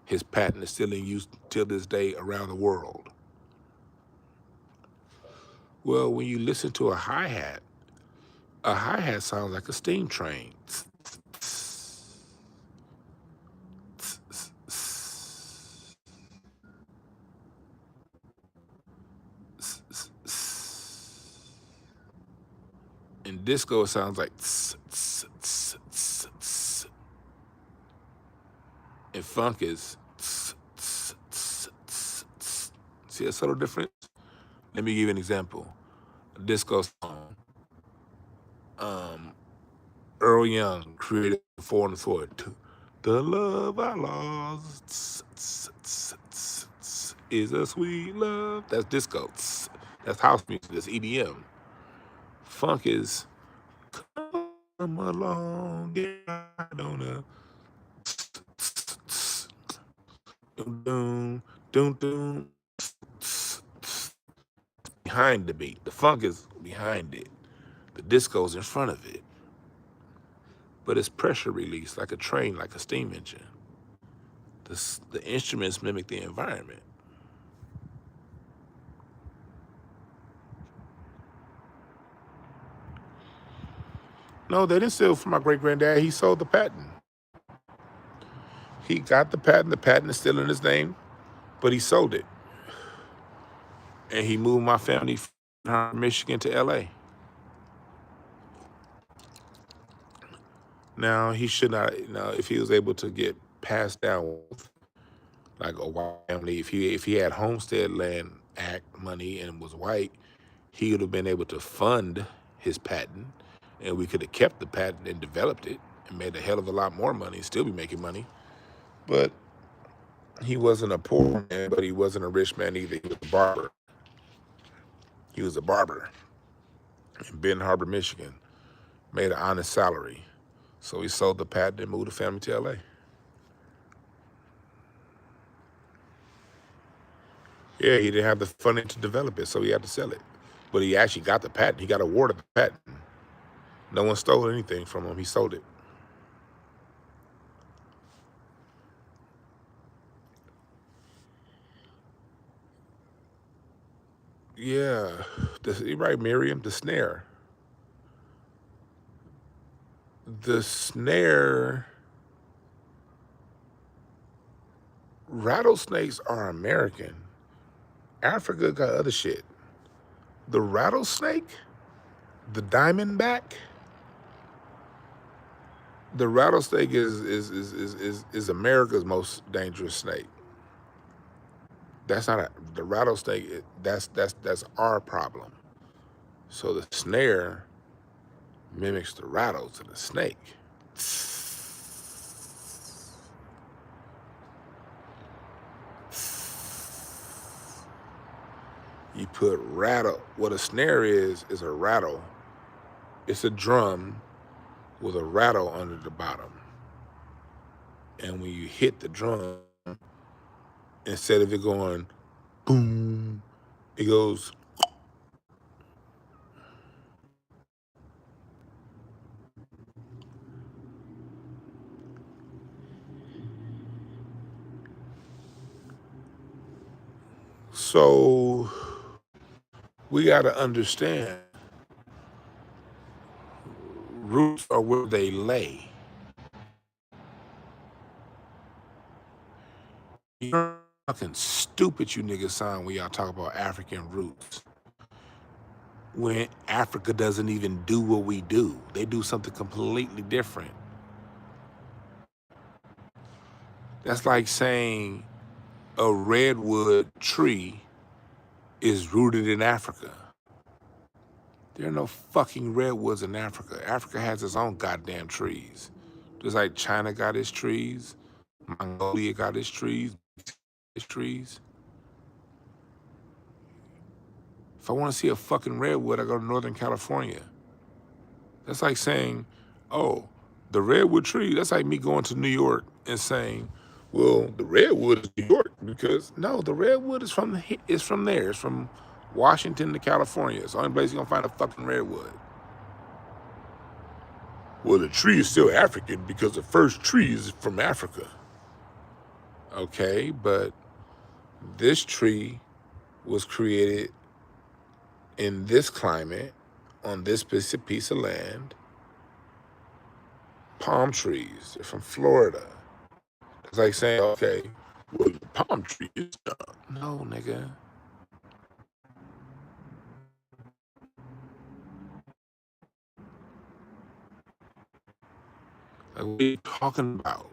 His patent is still in use till this day around the world. Well, when you listen to a hi-hat sounds like a steam train. In disco, it sounds like and funk is see a subtle difference? Let me give you an example. A disco song. Earl Young created 4 and 4. The love I lost is a sweet love. That's disco. That's house music. That's EDM. Funk is come along, get right on a doom, doom, doom. Behind the beat. The funk is behind it. The disco's in front of it. But it's pressure release, like a train, like a steam engine. The instruments mimic the environment. No, they didn't sell for my great-granddad. He sold the patent. He got the patent. The patent is still in his name, but he sold it. And he moved my family from Michigan to LA. Now, he should not, if he was able to get passed down like a white family, if he had Homestead Land Act, money and was white, he would have been able to fund his patent, and we could have kept the patent and developed it and made a hell of a lot more money, still be making money. But he wasn't a poor man, but he wasn't a rich man either. He was a barber. He was a barber in Benton Harbor, Michigan, made an honest salary. So he sold the patent and moved the family to LA. Yeah, he didn't have the funding to develop it, so he had to sell it. But he actually got the patent. He got awarded the patent. No one stole anything from him. He sold it. Yeah, you're right, Miriam. The snare. The snare. Rattlesnakes are American. Africa got other shit. The rattlesnake, the diamondback. The rattlesnake is America's most dangerous snake. That's not the rattlesnake. That's our problem. So the snare mimics the rattles of the snake. You put rattle. What a snare is a rattle. It's a drum with a rattle under the bottom. And when you hit the drum, instead of it going boom, it goes. So we got to understand roots are where they lay. You're fucking stupid, you niggas sound when y'all talk about African roots. When Africa doesn't even do what we do, they do something completely different. That's like saying a redwood tree is rooted in Africa. There are no fucking redwoods in Africa. Africa has its own goddamn trees. Just like China got its trees, Mongolia got its trees, If I want to see a fucking redwood, I go to Northern California. That's like saying, oh, the redwood tree, that's like me going to New York and saying, well, the redwood is New York, because no, the redwood is from there. It's from Washington to California. It's the only place you're gonna find a fucking redwood. Well, the tree is still African because the first tree is from Africa. Okay, but this tree was created in this climate, on this specific piece of land. Palm trees, they're from Florida. It's like saying, okay, well, the palm tree is done. No, nigga. Like, what are you talking about?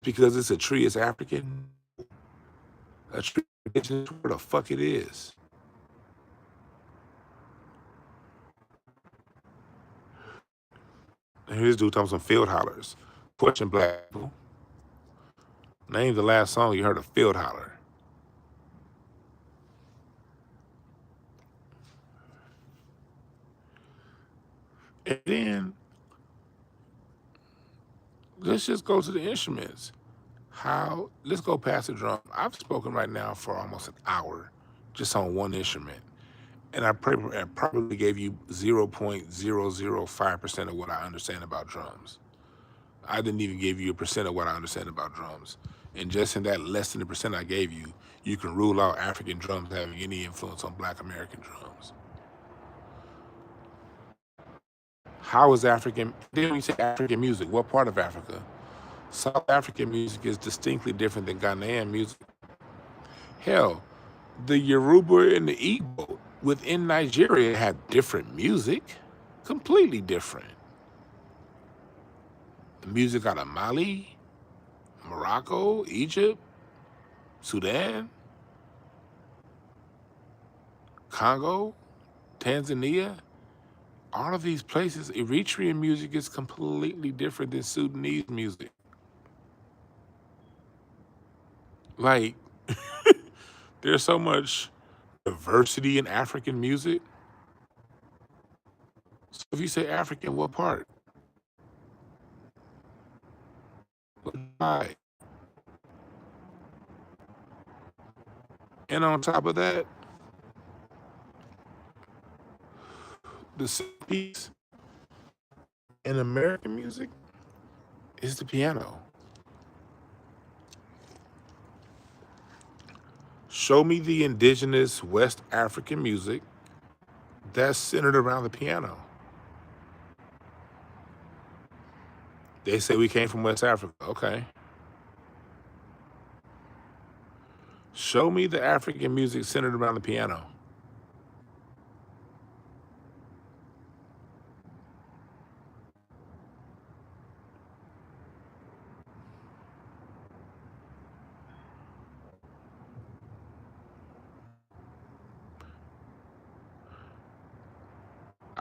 Because it's a tree, it's African? A tree is where the fuck it is. And here's dude talking some field hollers. Question, black people. Name the last song you heard a field holler. And then let's just go to the instruments. Let's go past the drum. I've spoken right now for almost an hour just on one instrument. And I probably gave you 0.005% of what I understand about drums. I didn't even give you a percent of what I understand about drums. And just in that less than the percent I gave you, you can rule out African drums having any influence on Black American drums. How is African, then we say African music, what part of Africa? South African music is distinctly different than Ghanaian music. Hell, the Yoruba and the Igbo within Nigeria have different music, completely different. The music out of Mali, Morocco, Egypt, Sudan, Congo, Tanzania, all of these places, Eritrean music is completely different than Sudanese music. Like, there's so much diversity in African music. So if you say African, what part? Why? And on top of that, the piece in American music is the piano. Show me the indigenous West African music that's centered around the piano. They say we came from West Africa. Okay. Show me the African music centered around the piano.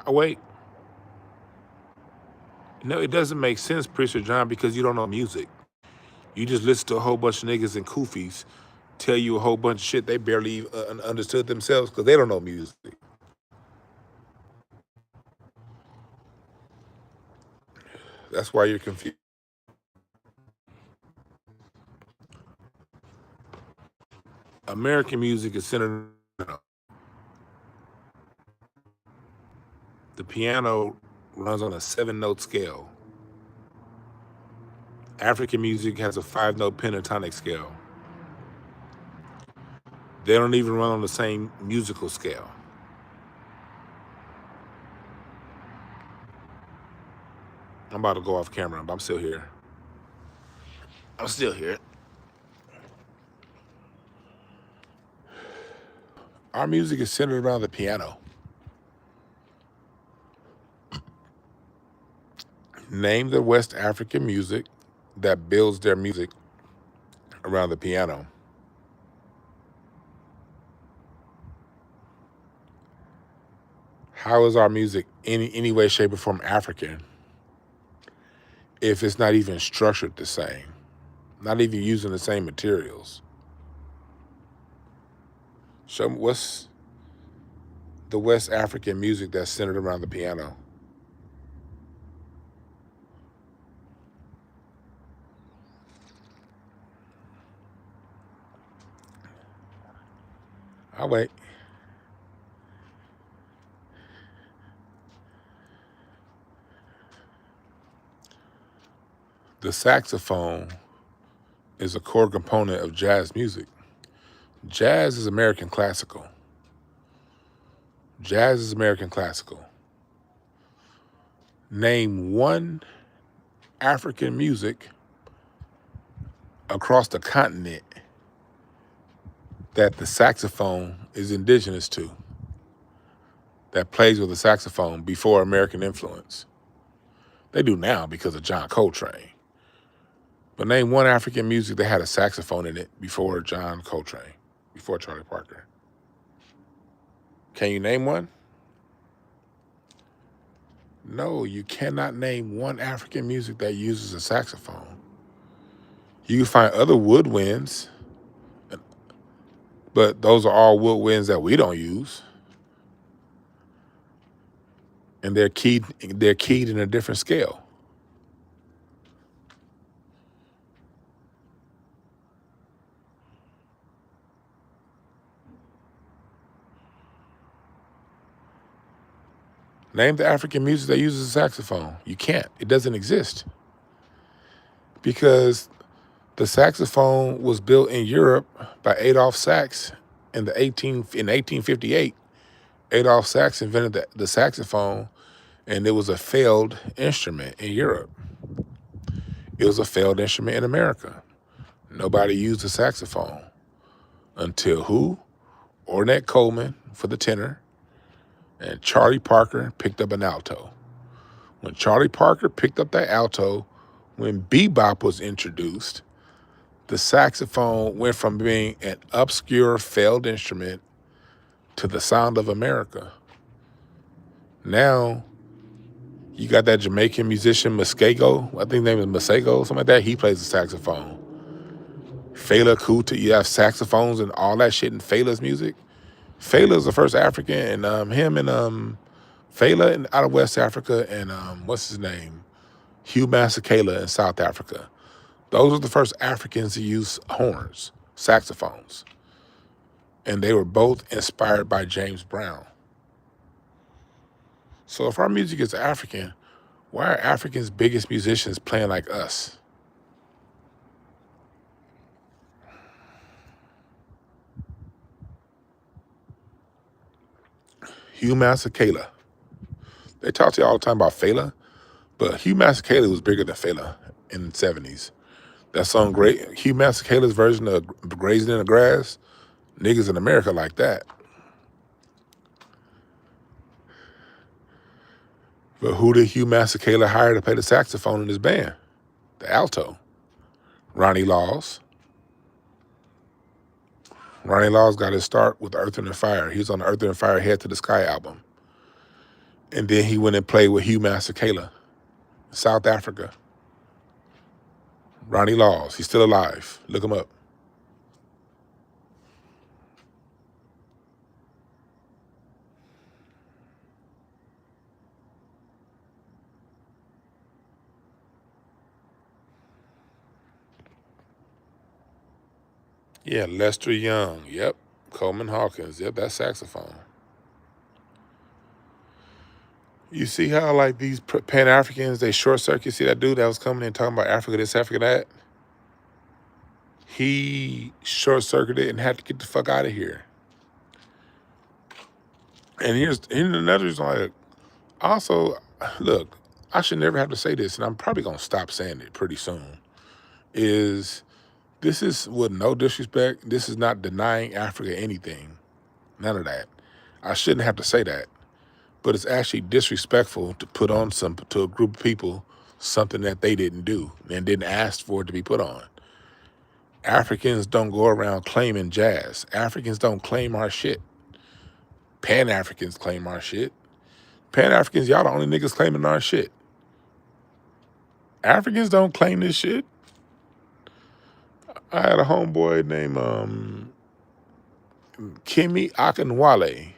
Oh, wait. No, it doesn't make sense, Preacher John, because you don't know music. You just listen to a whole bunch of niggas and koofies tell you a whole bunch of shit they barely understood themselves because they don't know music. That's why you're confused. American music is centered. The piano runs on a 7-note scale. African music has a 5-note pentatonic scale. They don't even run on the same musical scale. I'm about to go off camera, but I'm still here. I'm still here. Our music is centered around the piano. Name the West African music that builds their music around the piano. How is our music any way, shape, or form African if it's not even structured the same, not even using the same materials? Show me what's the West African music that's centered around the piano. I'll wait. The saxophone is a core component of jazz music. Jazz is American classical. Jazz is American classical. Name one African music across the continent that the saxophone is indigenous to, that plays with the saxophone before American influence. They do now because of John Coltrane. But name one African music that had a saxophone in it before John Coltrane, before Charlie Parker. Can you name one? No, you cannot name one African music that uses a saxophone. You can find other woodwinds, but those are all woodwinds that we don't use. And they're keyed in a different scale. Name the African music that uses a saxophone. You can't. It doesn't exist. Because the saxophone was built in Europe by Adolph Sax in 1858. Adolph Sax invented the saxophone, and it was a failed instrument in Europe. It was a failed instrument in America. Nobody used the saxophone until who? Ornette Coleman for the tenor, and Charlie Parker picked up an alto. When Charlie Parker picked up that alto, when bebop was introduced, the saxophone went from being an obscure, failed instrument to the sound of America. Now, you got that Jamaican musician, Muskego. I think his name is Masego, something like that. He plays the saxophone. Fela Kuti, you have saxophones and all that shit in Fela's music. Fela's the first African, and him and Fela out of West Africa, and what's his name? Hugh Masekela in South Africa. Those were the first Africans to use horns, saxophones. And they were both inspired by James Brown. So if our music is African, why are Africans' biggest musicians playing like us? Hugh Masekela. They talk to you all the time about Fela, but Hugh Masekela was bigger than Fela in the 70s. That song, great. Hugh Masekela's version of Grazing in the Grass, niggas in America like that. But who did Hugh Masekela hire to play the saxophone in his band? The alto. Ronnie Laws. Ronnie Laws got his start with Earth, and Fire. He was on the Earth, and Fire Head to the Sky album. And then he went and played with Hugh Masekela, South Africa. Ronnie Laws, he's still alive. Look him up. Yeah, Lester Young. Yep. Coleman Hawkins. Yep, that's saxophone. You see how, like, these Pan-Africans, they short circuit? See that dude that was coming in talking about Africa this, Africa that? He short circuited and had to get the fuck out of here. And here's another reason, like, also, look, I should never have to say this, and I'm probably going to stop saying it pretty soon, is this is, with no disrespect, this is not denying Africa anything. None of that. I shouldn't have to say that. But it's actually disrespectful to put on to a group of people something that they didn't do and didn't ask for it to be put on. Africans don't go around claiming jazz. Africans don't claim our shit. Pan-Africans claim our shit. Pan-Africans, y'all the only niggas claiming our shit. Africans don't claim this shit. I had a homeboy named Kimi Akinwale.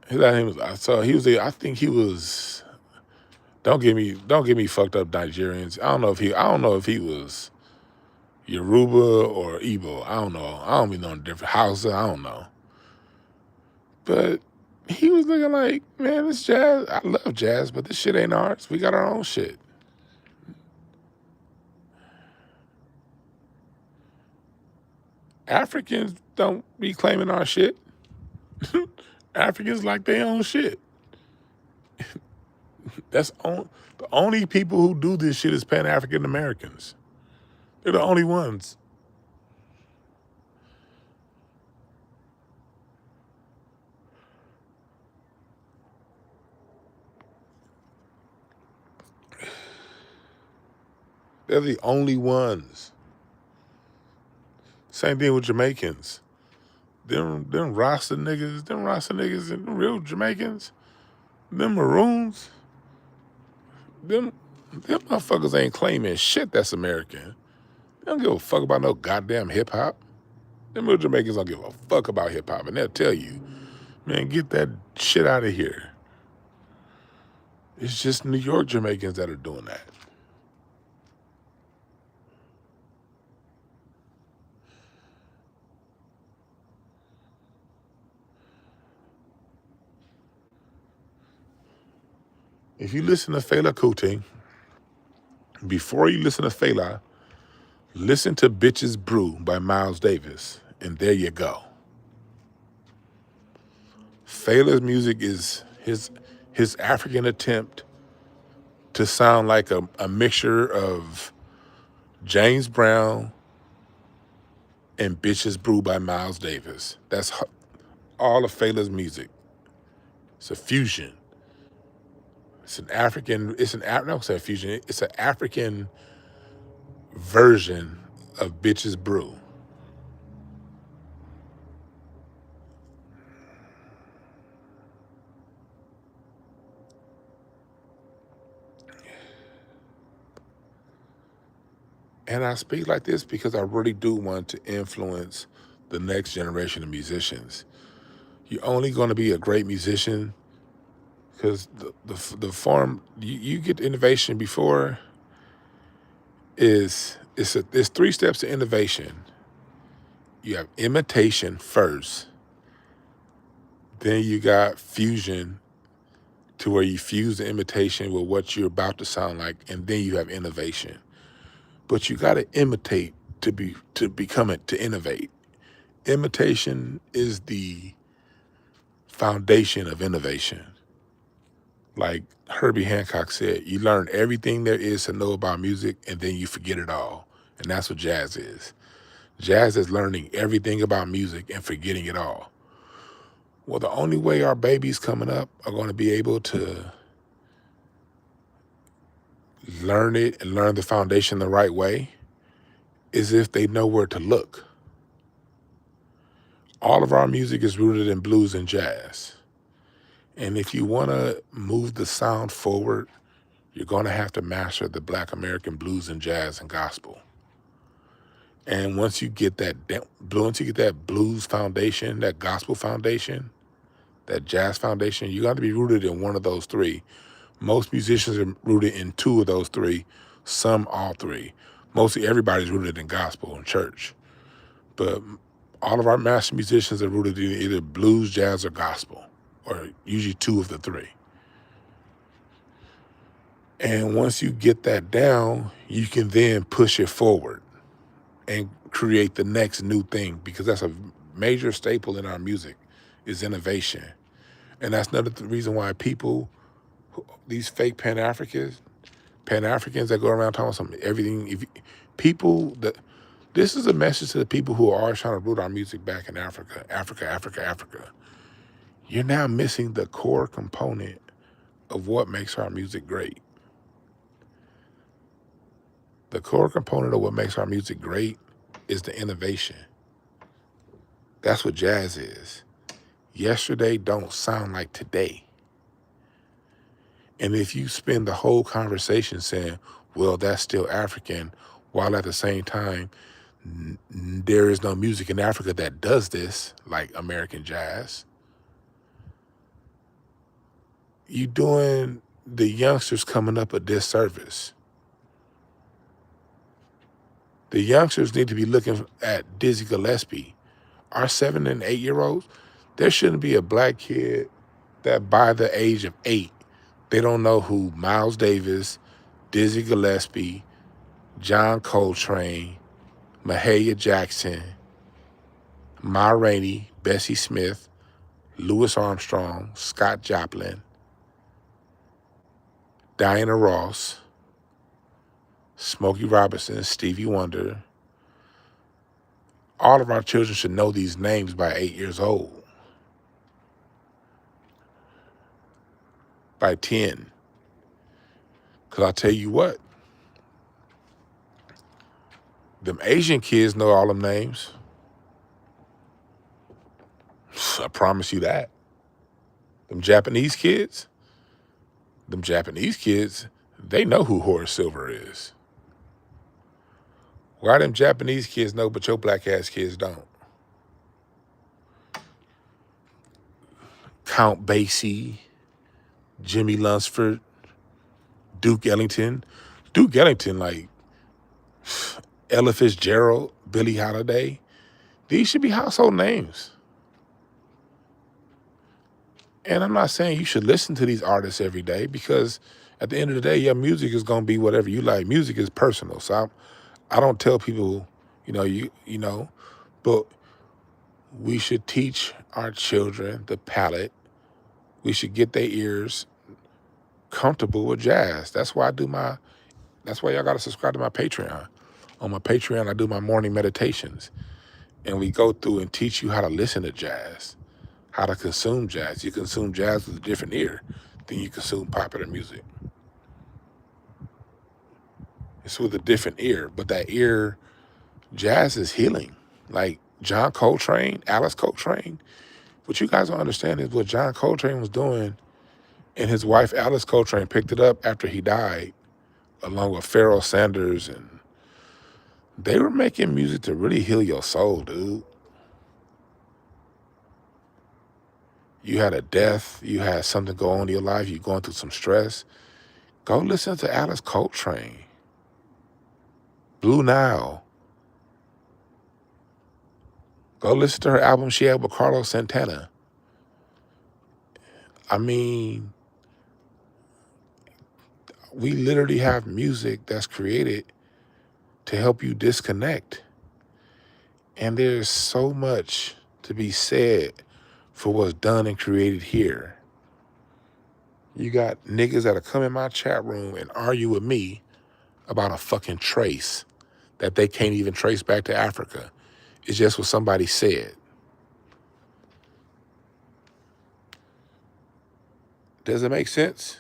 His name was, so he was I think he was, don't get me fucked up, Nigerians. I don't know if he was Yoruba or Igbo. I don't know. I don't even know the different Hausa. I don't know. But he was looking like, man, this jazz, I love jazz, but this shit ain't ours. We got our own shit. Africans don't be claiming our shit. Africans like their own shit. The only people who do this shit is Pan-African Americans. They're the only ones. They're the only ones. Same thing with Jamaicans. Them Rasta niggas and real Jamaicans, them Maroons, them motherfuckers ain't claiming shit that's American. They don't give a fuck about no goddamn hip hop. Them real Jamaicans don't give a fuck about hip hop, and they'll tell you, man, get that shit out of here. It's just New York Jamaicans that are doing that. If you listen to Fela Kuti, before you listen to Fela, listen to Bitches Brew by Miles Davis, and there you go. Fela's music is his African attempt to sound like a mixture of James Brown and Bitches Brew by Miles Davis. That's all of Fela's music. It's a fusion. It's an African version of Bitches Brew. And I speak like this because I really do want to influence the next generation of musicians. You're only going to be a great musician because the form you get innovation before there's three steps to innovation. You have imitation first, then you got fusion to where you fuse the imitation with what you're about to sound like, and then you have innovation. But you got to imitate to become it to innovate. Imitation is the foundation of innovation. Like Herbie Hancock said, you learn everything there is to know about music and then you forget it all. And that's what jazz is. Jazz is learning everything about music and forgetting it all. Well, the only way our babies coming up are going to be able to learn it and learn the foundation the right way is if they know where to look. All of our music is rooted in blues and jazz. And if you want to move the sound forward, you're going to have to master the Black American blues and jazz and gospel. And once you get that blues foundation, that gospel foundation, that jazz foundation, you got to be rooted in one of those three. Most musicians are rooted in two of those three, some all three. Mostly everybody's rooted in gospel and church. But all of our master musicians are rooted in either blues, jazz, or gospel, or usually two of the three. And once you get that down, you can then push it forward and create the next new thing, because that's a major staple in our music is innovation. And that's another reason why people, these fake Pan-Africans that go around talking something, everything, this is a message to the people who are always trying to root our music back in Africa. You're now missing the core component of what makes our music great. The core component of what makes our music great is the innovation. That's what jazz is. Yesterday don't sound like today. And if you spend the whole conversation saying, well, that's still African, while at the same time, there is no music in Africa that does this, like American jazz, you're doing the youngsters coming up a disservice. The youngsters need to be looking at Dizzy Gillespie. Our 7 and 8 year olds, there shouldn't be a black kid that by the age of 8, they don't know who Miles Davis, Dizzy Gillespie, John Coltrane, Mahalia Jackson, Ma Rainey, Bessie Smith, Louis Armstrong, Scott Joplin, Diana Ross, Smokey Robinson, Stevie Wonder. All of our children should know these names by 8 years old, by 10. Because I'll tell you what, them Asian kids know all them names. I promise you that. Them Japanese kids, they know who Horace Silver is. Why them Japanese kids know, but your black ass kids don't? Count Basie, Jimmy Lunsford, Duke Ellington, like Ella Fitzgerald, Billie Holiday. These should be household names. And I'm not saying you should listen to these artists every day, because at the end of the day, your music is going to be whatever you like. Music is personal. So I don't tell people, but we should teach our children the palette. We should get their ears comfortable with jazz. That's why y'all got to subscribe to my Patreon. On my Patreon, I do my morning meditations, and we go through and teach you how to listen to jazz, how to consume jazz. You consume jazz with a different ear than you consume popular music. It's with a different ear, but that ear, jazz is healing. Like John Coltrane, Alice Coltrane. What you guys don't understand is what John Coltrane was doing, and his wife Alice Coltrane picked it up after he died, along with Pharoah Sanders and They were making music to really heal your soul, dude. You had a death, you had something go on in your life, you're going through some stress. Go listen to Alice Coltrane, Blue Nile. Go listen to her album she had with Carlos Santana. I mean, we literally have music that's created to help you disconnect. And there's so much to be said for what's done and created here. You got niggas that'll come in my chat room and argue with me about a fucking trace that they can't even trace back to Africa. It's just what somebody said. Does it make sense?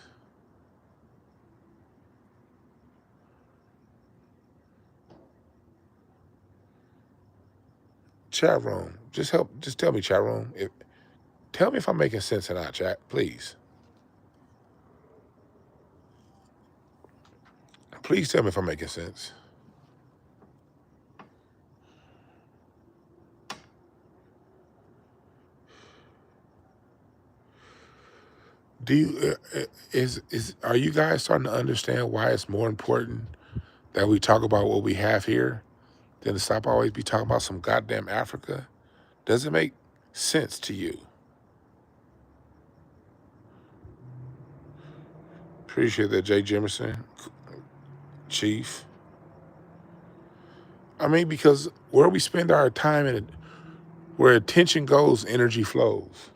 Chat room, just tell me, chat room. Tell me if I'm making sense or not, chat, please. Please tell me if I'm making sense. Do you are you guys starting to understand why it's more important that we talk about what we have here than to stop always be talking about some goddamn Africa? Does it make sense to you? Appreciate that, Jay Jimerson, Chief. I mean, because where we spend our time and where attention goes, energy flows.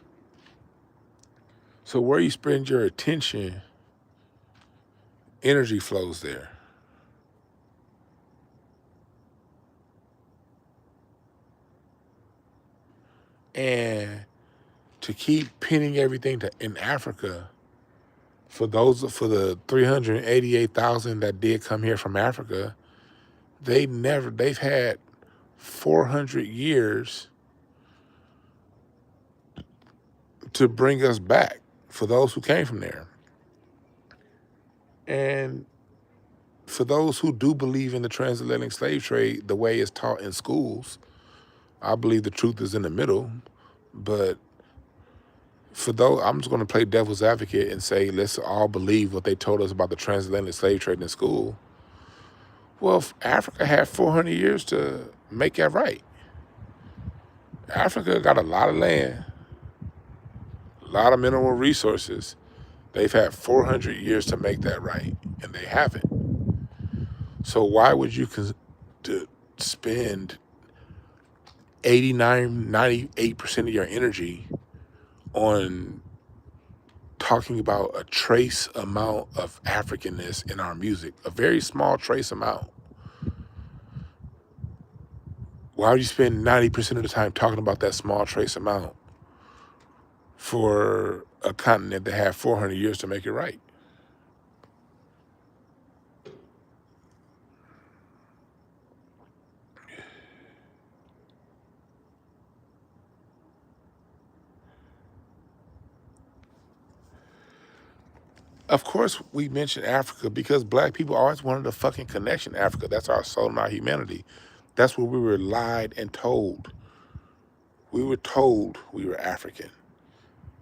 So where you spend your attention, energy flows there. And to keep pinning everything in Africa, for the 388,000 that did come here from Africa, they've had 400 years to bring us back for those who came from there. And for those who do believe in the transatlantic slave trade the way it's taught in schools, I believe the truth is in the middle. But for those, I'm just going to play devil's advocate and say, let's all believe what they told us about the transatlantic slave trade in school. Well, Africa had 400 years to make that right. Africa got a lot of land, a lot of mineral resources. They've had 400 years to make that right, and they haven't. So why would you spend 89, 98% of your energy on talking about a trace amount of Africanness in our music, a very small trace amount? Why would you spend 90% of the time talking about that small trace amount for a continent that had 400 years to make it right? Of course, we mention Africa because black people always wanted a fucking connection to Africa. That's our soul and our humanity. That's what we were lied and told. We were told we were African.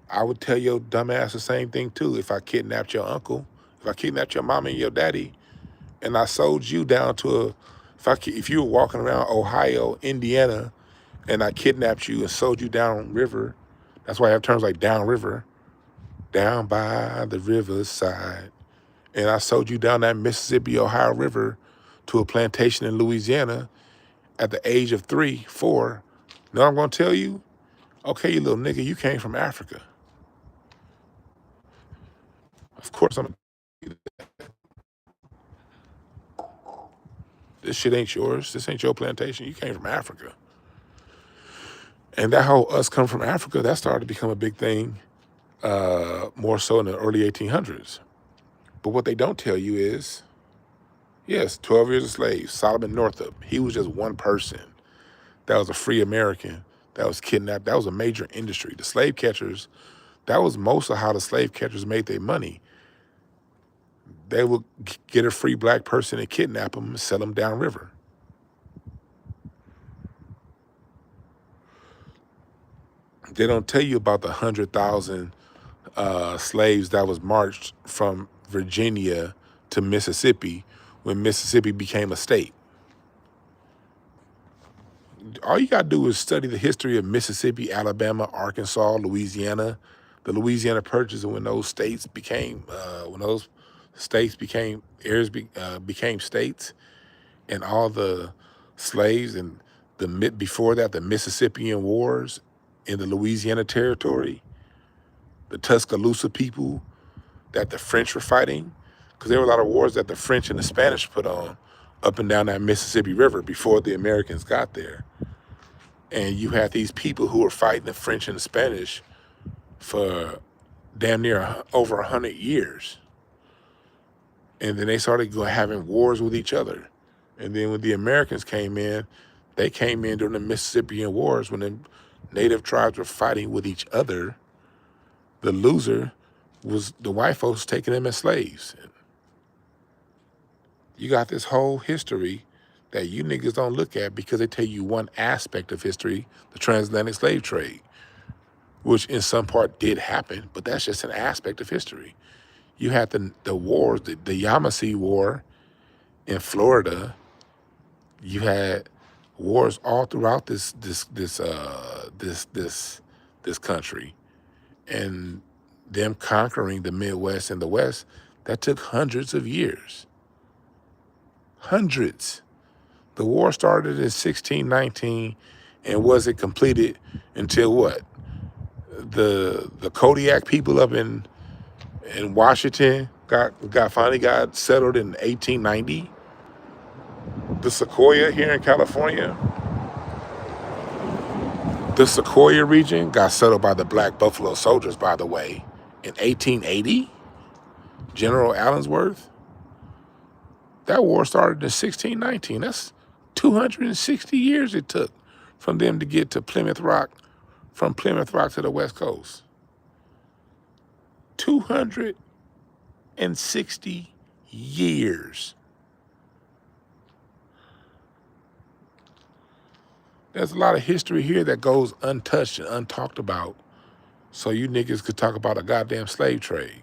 I would tell your dumbass the same thing too if I kidnapped your uncle, if I kidnapped your mama and your daddy, and I sold you down to if you were walking around Ohio, Indiana, and I kidnapped you and sold you down river. That's why I have terms like downriver, down by the riverside. And I sold you down that Mississippi, Ohio River to a plantation in Louisiana at the age of 3, 4. Know what I'm going to tell you? Okay, you little nigga, you came from Africa. Of course, this shit ain't yours. This ain't your plantation. You came from Africa. And that whole us come from Africa, that started to become a big thing more so in the early 1800s. But what they don't tell you is, yes, 12 years a slave, Solomon Northup, he was just one person that was a free American that was kidnapped. That was a major industry. The slave catchers, that was most of how the slave catchers made their money. They would get a free black person and kidnap them and sell them downriver. They don't tell you about the 100,000 slaves that was marched from Virginia to Mississippi when Mississippi became a state. All you got to do is study the history of Mississippi, Alabama, Arkansas, Louisiana, the Louisiana Purchase, and when those states became became states, and all the slaves and before that the Mississippian Wars in the Louisiana Territory, the Tuscaloosa people that the French were fighting, because there were a lot of wars that the French and the Spanish put on up and down that Mississippi River before the Americans got there. And you had these people who were fighting the French and the Spanish for damn near over 100 years. And then they started having wars with each other. And then when the Americans came in, they came in during the Mississippian Wars when the native tribes were fighting with each other. The loser was the white folks taking them as slaves. You got this whole history that you niggas don't look at because they tell you one aspect of history, the transatlantic slave trade, which in some part did happen, but that's just an aspect of history. You had the wars, the Yamasee War in Florida. You had wars all throughout this country, and them conquering the Midwest and the West, that took hundreds of years. Hundreds. The war started in 1619 and wasn't completed until what? The Kodiak people up in Washington finally got settled in 1890. The Sequoia here in California, the Sequoia region got settled by the Black Buffalo Soldiers, by the way, in 1880. General Allensworth. That war started in 1619. That's 260 years it took from them to get to Plymouth Rock, from Plymouth Rock to the West Coast. 260 years. There's a lot of history here that goes untouched and untalked about, so you niggas could talk about a goddamn slave trade.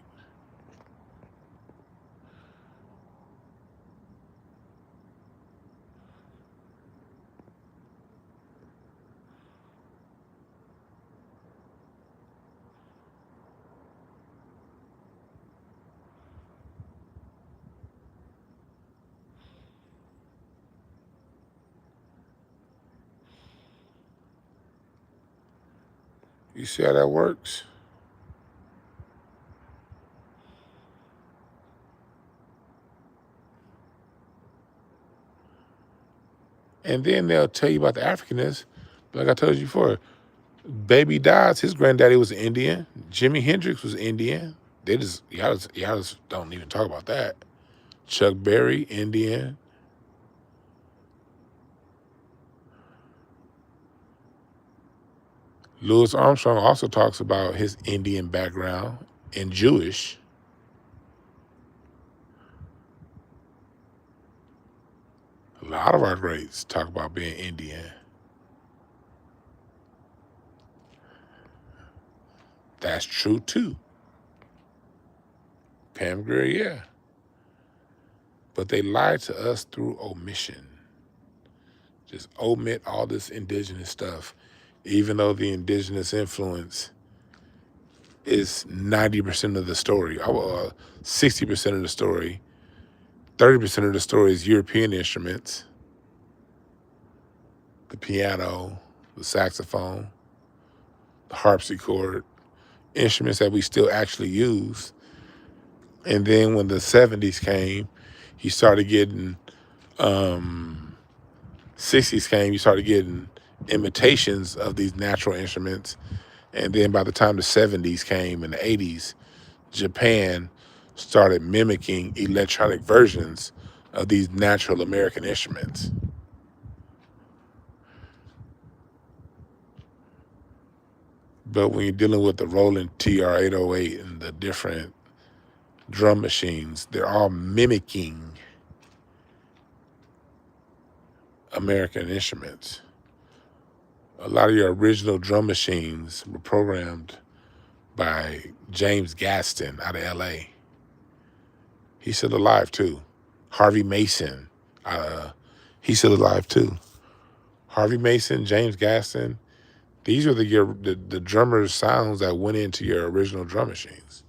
You see how that works? And then they'll tell you about the Africanists. Like I told you before, Baby Dodds, his granddaddy was Indian. Jimi Hendrix was Indian. Y'all just don't even talk about that. Chuck Berry, Indian. Louis Armstrong also talks about his Indian background and Jewish. A lot of our greats talk about being Indian. That's true too. Pam Grier, yeah. But they lied to us through omission. Just omit all this indigenous stuff, even though the indigenous influence is 90% of the story, 60% of the story. 30% of the story is European instruments, the piano, the saxophone, the harpsichord, instruments that we still actually use. And then when the 70s came, you started getting, 60s came, you started getting imitations of these natural instruments. And then by the time the 70s came and the 80s, Japan started mimicking electronic versions of these natural American instruments. But when you're dealing with the Roland TR-808 and the different drum machines, they're all mimicking American instruments. A lot of your original drum machines were programmed by James Gaston out of L.A. He's still alive too. Harvey Mason, he's still alive too. Harvey Mason, James Gaston, these are the drummers' sounds that went into your original drum machines.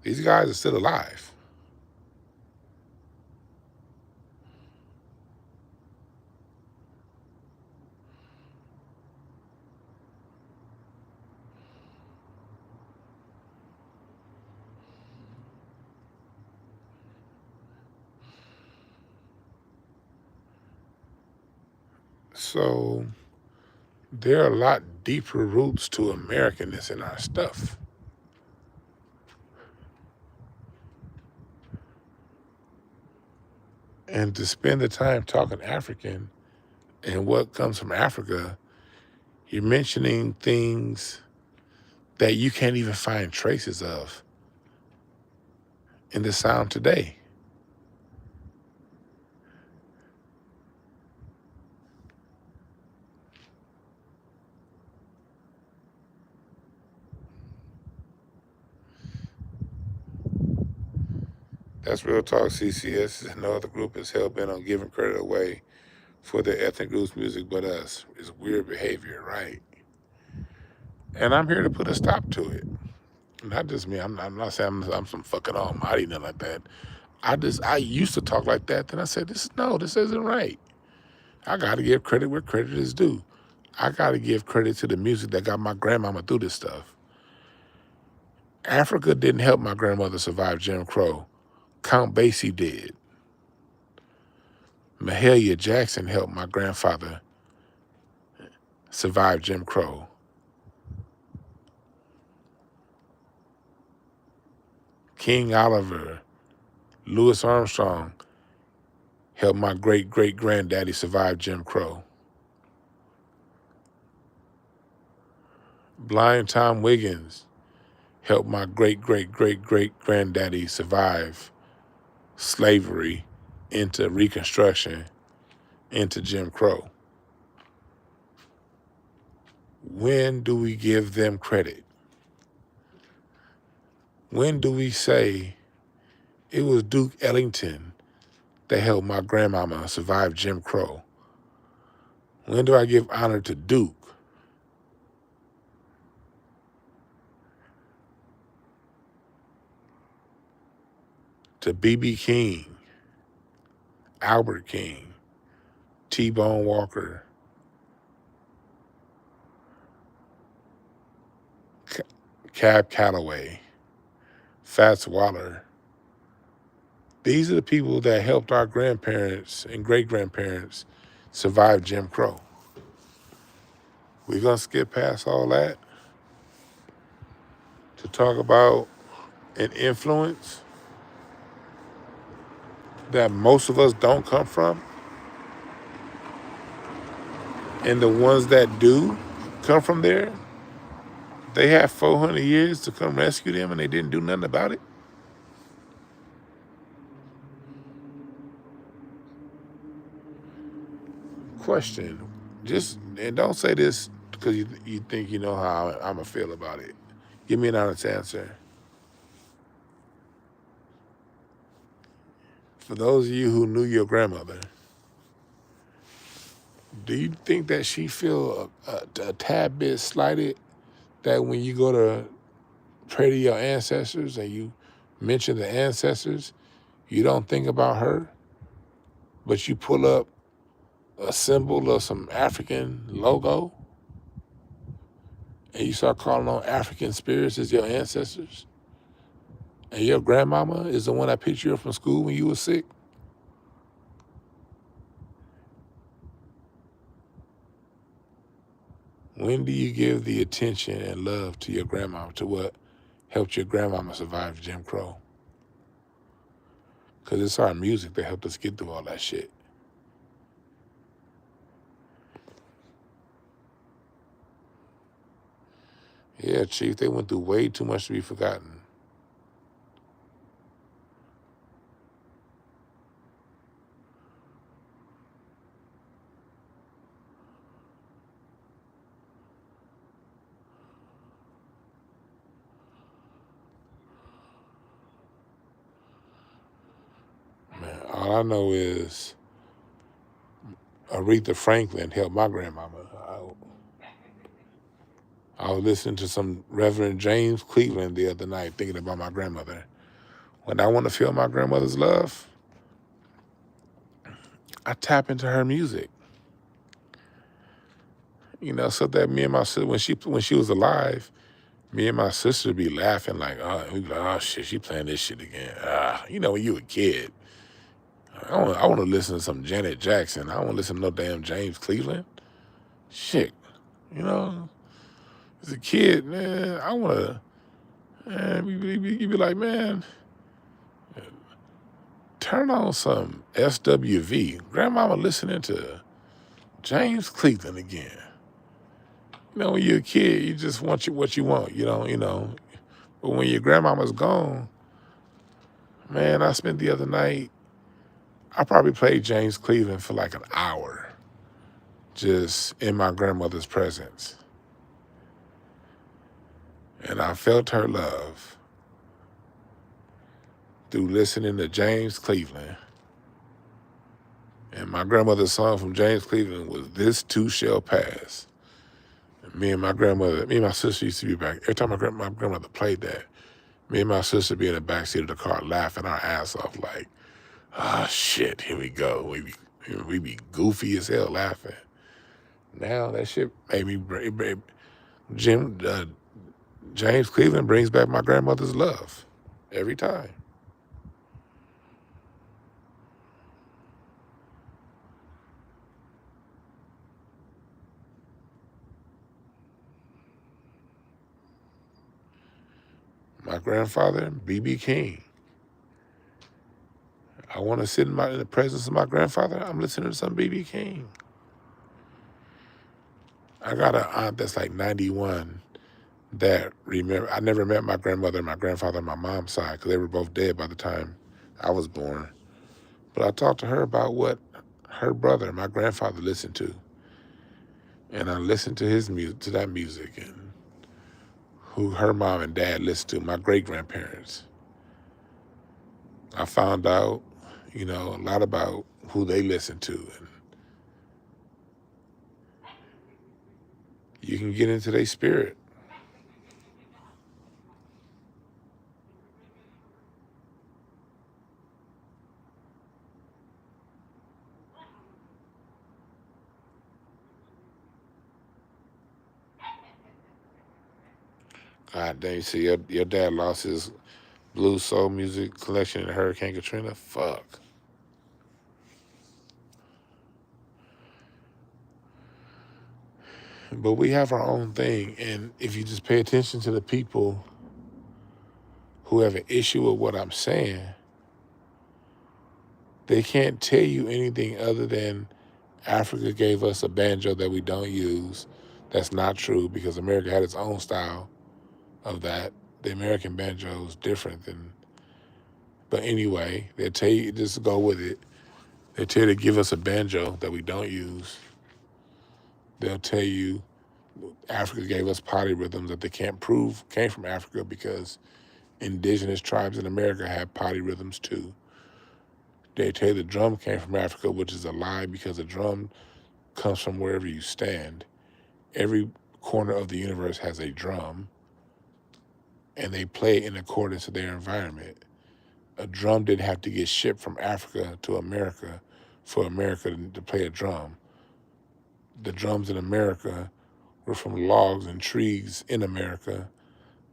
These guys are still alive. So there are a lot deeper roots to Americanness in our stuff. And to spend the time talking African and what comes from Africa, you're mentioning things that you can't even find traces of in the sound today. That's Real Talk CCS. No other group is hell-bent on giving credit away for their ethnic groups' music but us. It's weird behavior, right? And I'm here to put a stop to it. Not just me. I'm not saying I'm some fucking almighty, nothing like that. I used to talk like that. Then I said, this isn't right. I got to give credit where credit is due. I got to give credit to the music that got my grandmama through this stuff. Africa didn't help my grandmother survive Jim Crow. Count Basie did. Mahalia Jackson helped my grandfather survive Jim Crow. King Oliver, Louis Armstrong helped my great-great-granddaddy survive Jim Crow. Blind Tom Wiggins helped my great-great-great-great-granddaddy survive slavery into Reconstruction, into Jim Crow. When do we give them credit? When do we say it was Duke Ellington that helped my grandmama survive Jim Crow? When do I give honor to Duke? To B.B. King, Albert King, T-Bone Walker, Cab Calloway, Fats Waller. These are the people that helped our grandparents and great-grandparents survive Jim Crow. We're going to skip past all that to talk about an influence that most of us don't come from. And the ones that do come from there, they have 400 years to come rescue them and they didn't do nothing about it. Question, and don't say this because you think you know how I'm going to feel about it. Give me an honest answer. For those of you who knew your grandmother, do you think that she feel a tad bit slighted that when you go to pray to your ancestors and you mention the ancestors, you don't think about her, but you pull up a symbol of some African logo and you start calling on African spirits as your ancestors? And your grandmama is the one that picked you up from school when you were sick? When do you give the attention and love to your grandmama, to what helped your grandmama survive Jim Crow? Because it's our music that helped us get through all that shit. Yeah, Chief, they went through way too much to be forgotten. All I know is Aretha Franklin helped my grandmama. I was listening to some Reverend James Cleveland the other night thinking about my grandmother. When I want to feel my grandmother's love, I tap into her music. You know, so that me and my sister, when she was alive, me and my sister be laughing like, we be like, oh shit, she playing this shit again. You know, when you a kid, I want to listen to some Janet Jackson. I don't want to listen to no damn James Cleveland. Shit, you know, as a kid, man, I want to, man, you be like, man, turn on some SWV. Grandmama listening to James Cleveland again. You know, when you're a kid, you just want what you want. You know. But when your grandmama's gone, man, I spent the other night, I probably played James Cleveland for like an hour, just in my grandmother's presence. And I felt her love through listening to James Cleveland. And my grandmother's song from James Cleveland was "This Too Shall Pass." And me and my sister used to be back. Every time my grandmother played that, me and my sister be in the backseat of the car laughing our ass off like, shit, here we go. We be goofy as hell laughing. Now that shit made me, James Cleveland brings back my grandmother's love every time. My grandfather, B.B. King. I want to sit in the presence of my grandfather. I'm listening to some B.B. King. I got an aunt that's like 91 that remember. I never met my grandmother and my grandfather on my mom's side because they were both dead by the time I was born. But I talked to her about what her brother, my grandfather, listened to. And I listened to his music, to that music, and who her mom and dad listened to, my great-grandparents. I found out, a lot about who they listened to. And you can get into their spirit. God dang, you see, your dad lost his blues soul music collection in Hurricane Katrina? Fuck. But we have our own thing, and if you just pay attention to the people who have an issue with what I'm saying, they can't tell you anything other than Africa gave us a banjo that we don't use. That's not true because America had its own style of that. The American banjo is different than, but anyway, they'll tell you, just go with it. They'll tell you to give us a banjo that we don't use. They'll tell you Africa gave us potty rhythms that they can't prove came from Africa because indigenous tribes in America have potty rhythms too. They tell you the drum came from Africa, which is a lie because the drum comes from wherever you stand. Every corner of the universe has a drum, and they play in accordance to their environment. A drum didn't have to get shipped from Africa to America for America to play a drum. The drums in America were from logs and trees in America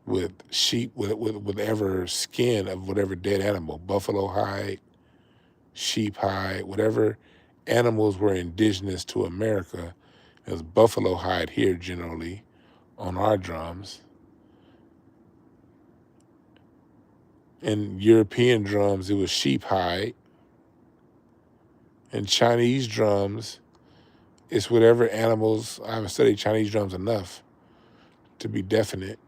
with sheep, with whatever skin of whatever dead animal, buffalo hide, sheep hide, whatever animals were indigenous to America. It was buffalo hide here generally on our drums. In European drums, it was sheep hide. In Chinese drums, it's whatever animals. I haven't studied Chinese drums enough to be definite.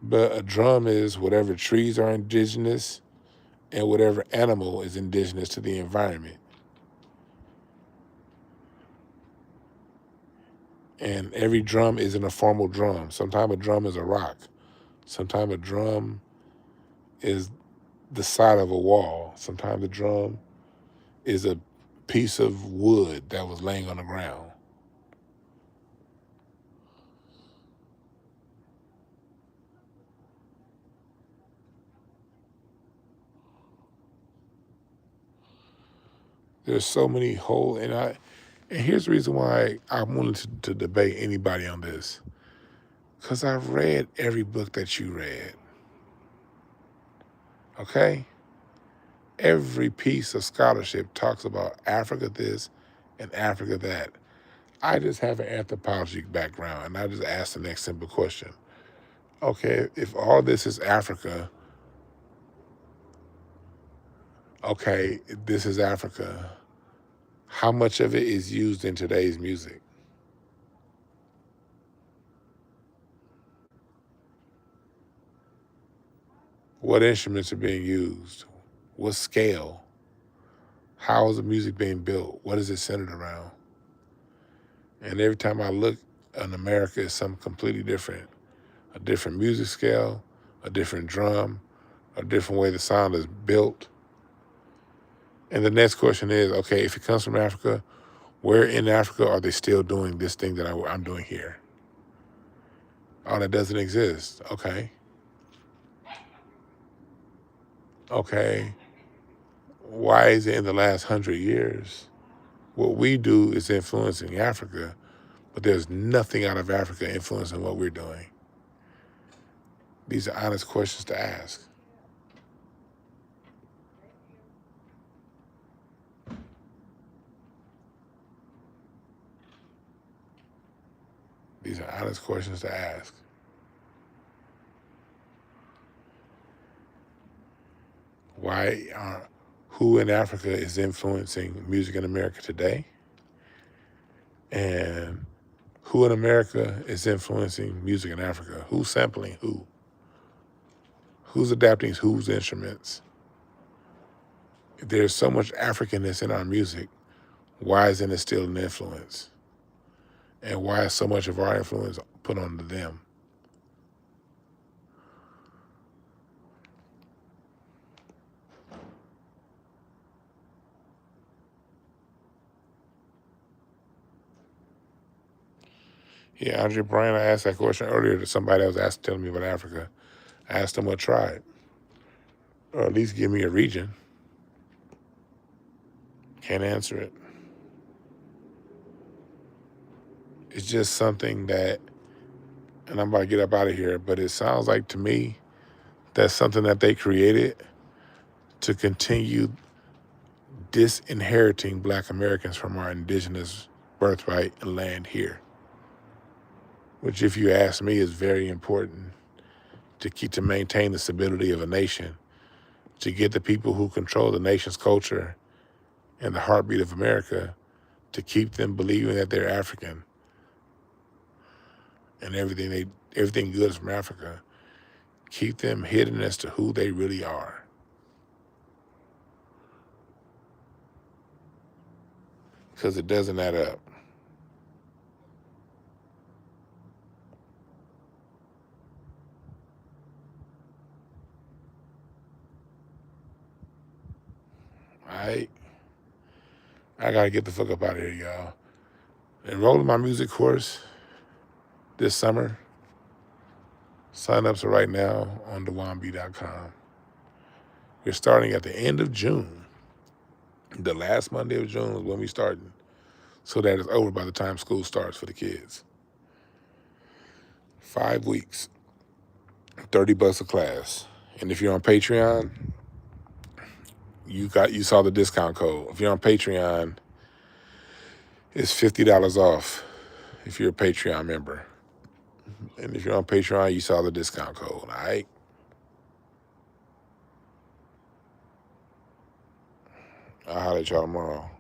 But a drum is whatever trees are indigenous and whatever animal is indigenous to the environment. And every drum isn't a formal drum. Sometimes a drum is a rock. Sometimes a drum is the side of a wall. Sometimes a drum is a piece of wood that was laying on the ground. There's so many holes, and here's the reason why I'm willing to debate anybody on this. Because I've read every book that you read. Okay? Every piece of scholarship talks about Africa this and Africa that. I just have an anthropological background, and I just ask the next simple question. Okay, if all this is Africa, okay, this is Africa, how much of it is used in today's music? What instruments are being used? What scale? How is the music being built? What is it centered around? And every time I look in America, it's something completely different. A different music scale, a different drum, a different way the sound is built. And the next question is, okay, if it comes from Africa, where in Africa are they still doing this thing that I'm doing here? Oh, that doesn't exist. Okay. Okay. Why is it in the last 100 years? What we do is influencing Africa, but there's nothing out of Africa influencing what we're doing. These are honest questions to ask. These are honest questions to ask. Who in Africa is influencing music in America today? And who in America is influencing music in Africa? Who's sampling who? Who's adapting whose instruments? If there's so much Africanness in our music, why isn't it still an influence? And why is so much of our influence put onto them? Yeah, Andre Bryan, I asked that question earlier to somebody that was telling me about Africa. I asked them what tribe, or at least give me a region. Can't answer it. It's just something that, and I'm about to get up out of here, but it sounds like to me that's something that they created to continue disinheriting Black Americans from our indigenous birthright and land here, which, if you ask me, is very important to maintain the stability of a nation, to get the people who control the nation's culture and the heartbeat of America, to keep them believing that they're African and everything good is from Africa. Keep them hidden as to who they really are. Because it doesn't add up. I gotta get the fuck up out of here, y'all. Enroll in my music course this summer. Sign-ups are right now on thewambi.com. We're starting at the end of June. The last Monday of June is when we starting, so that it's over by the time school starts for the kids. 5 weeks, $30 a class. And if you're on Patreon, you saw the discount code. If you're on Patreon, it's $50 off if you're a Patreon member. And if you're on Patreon, you saw the discount code. All right? I'll holler at y'all tomorrow.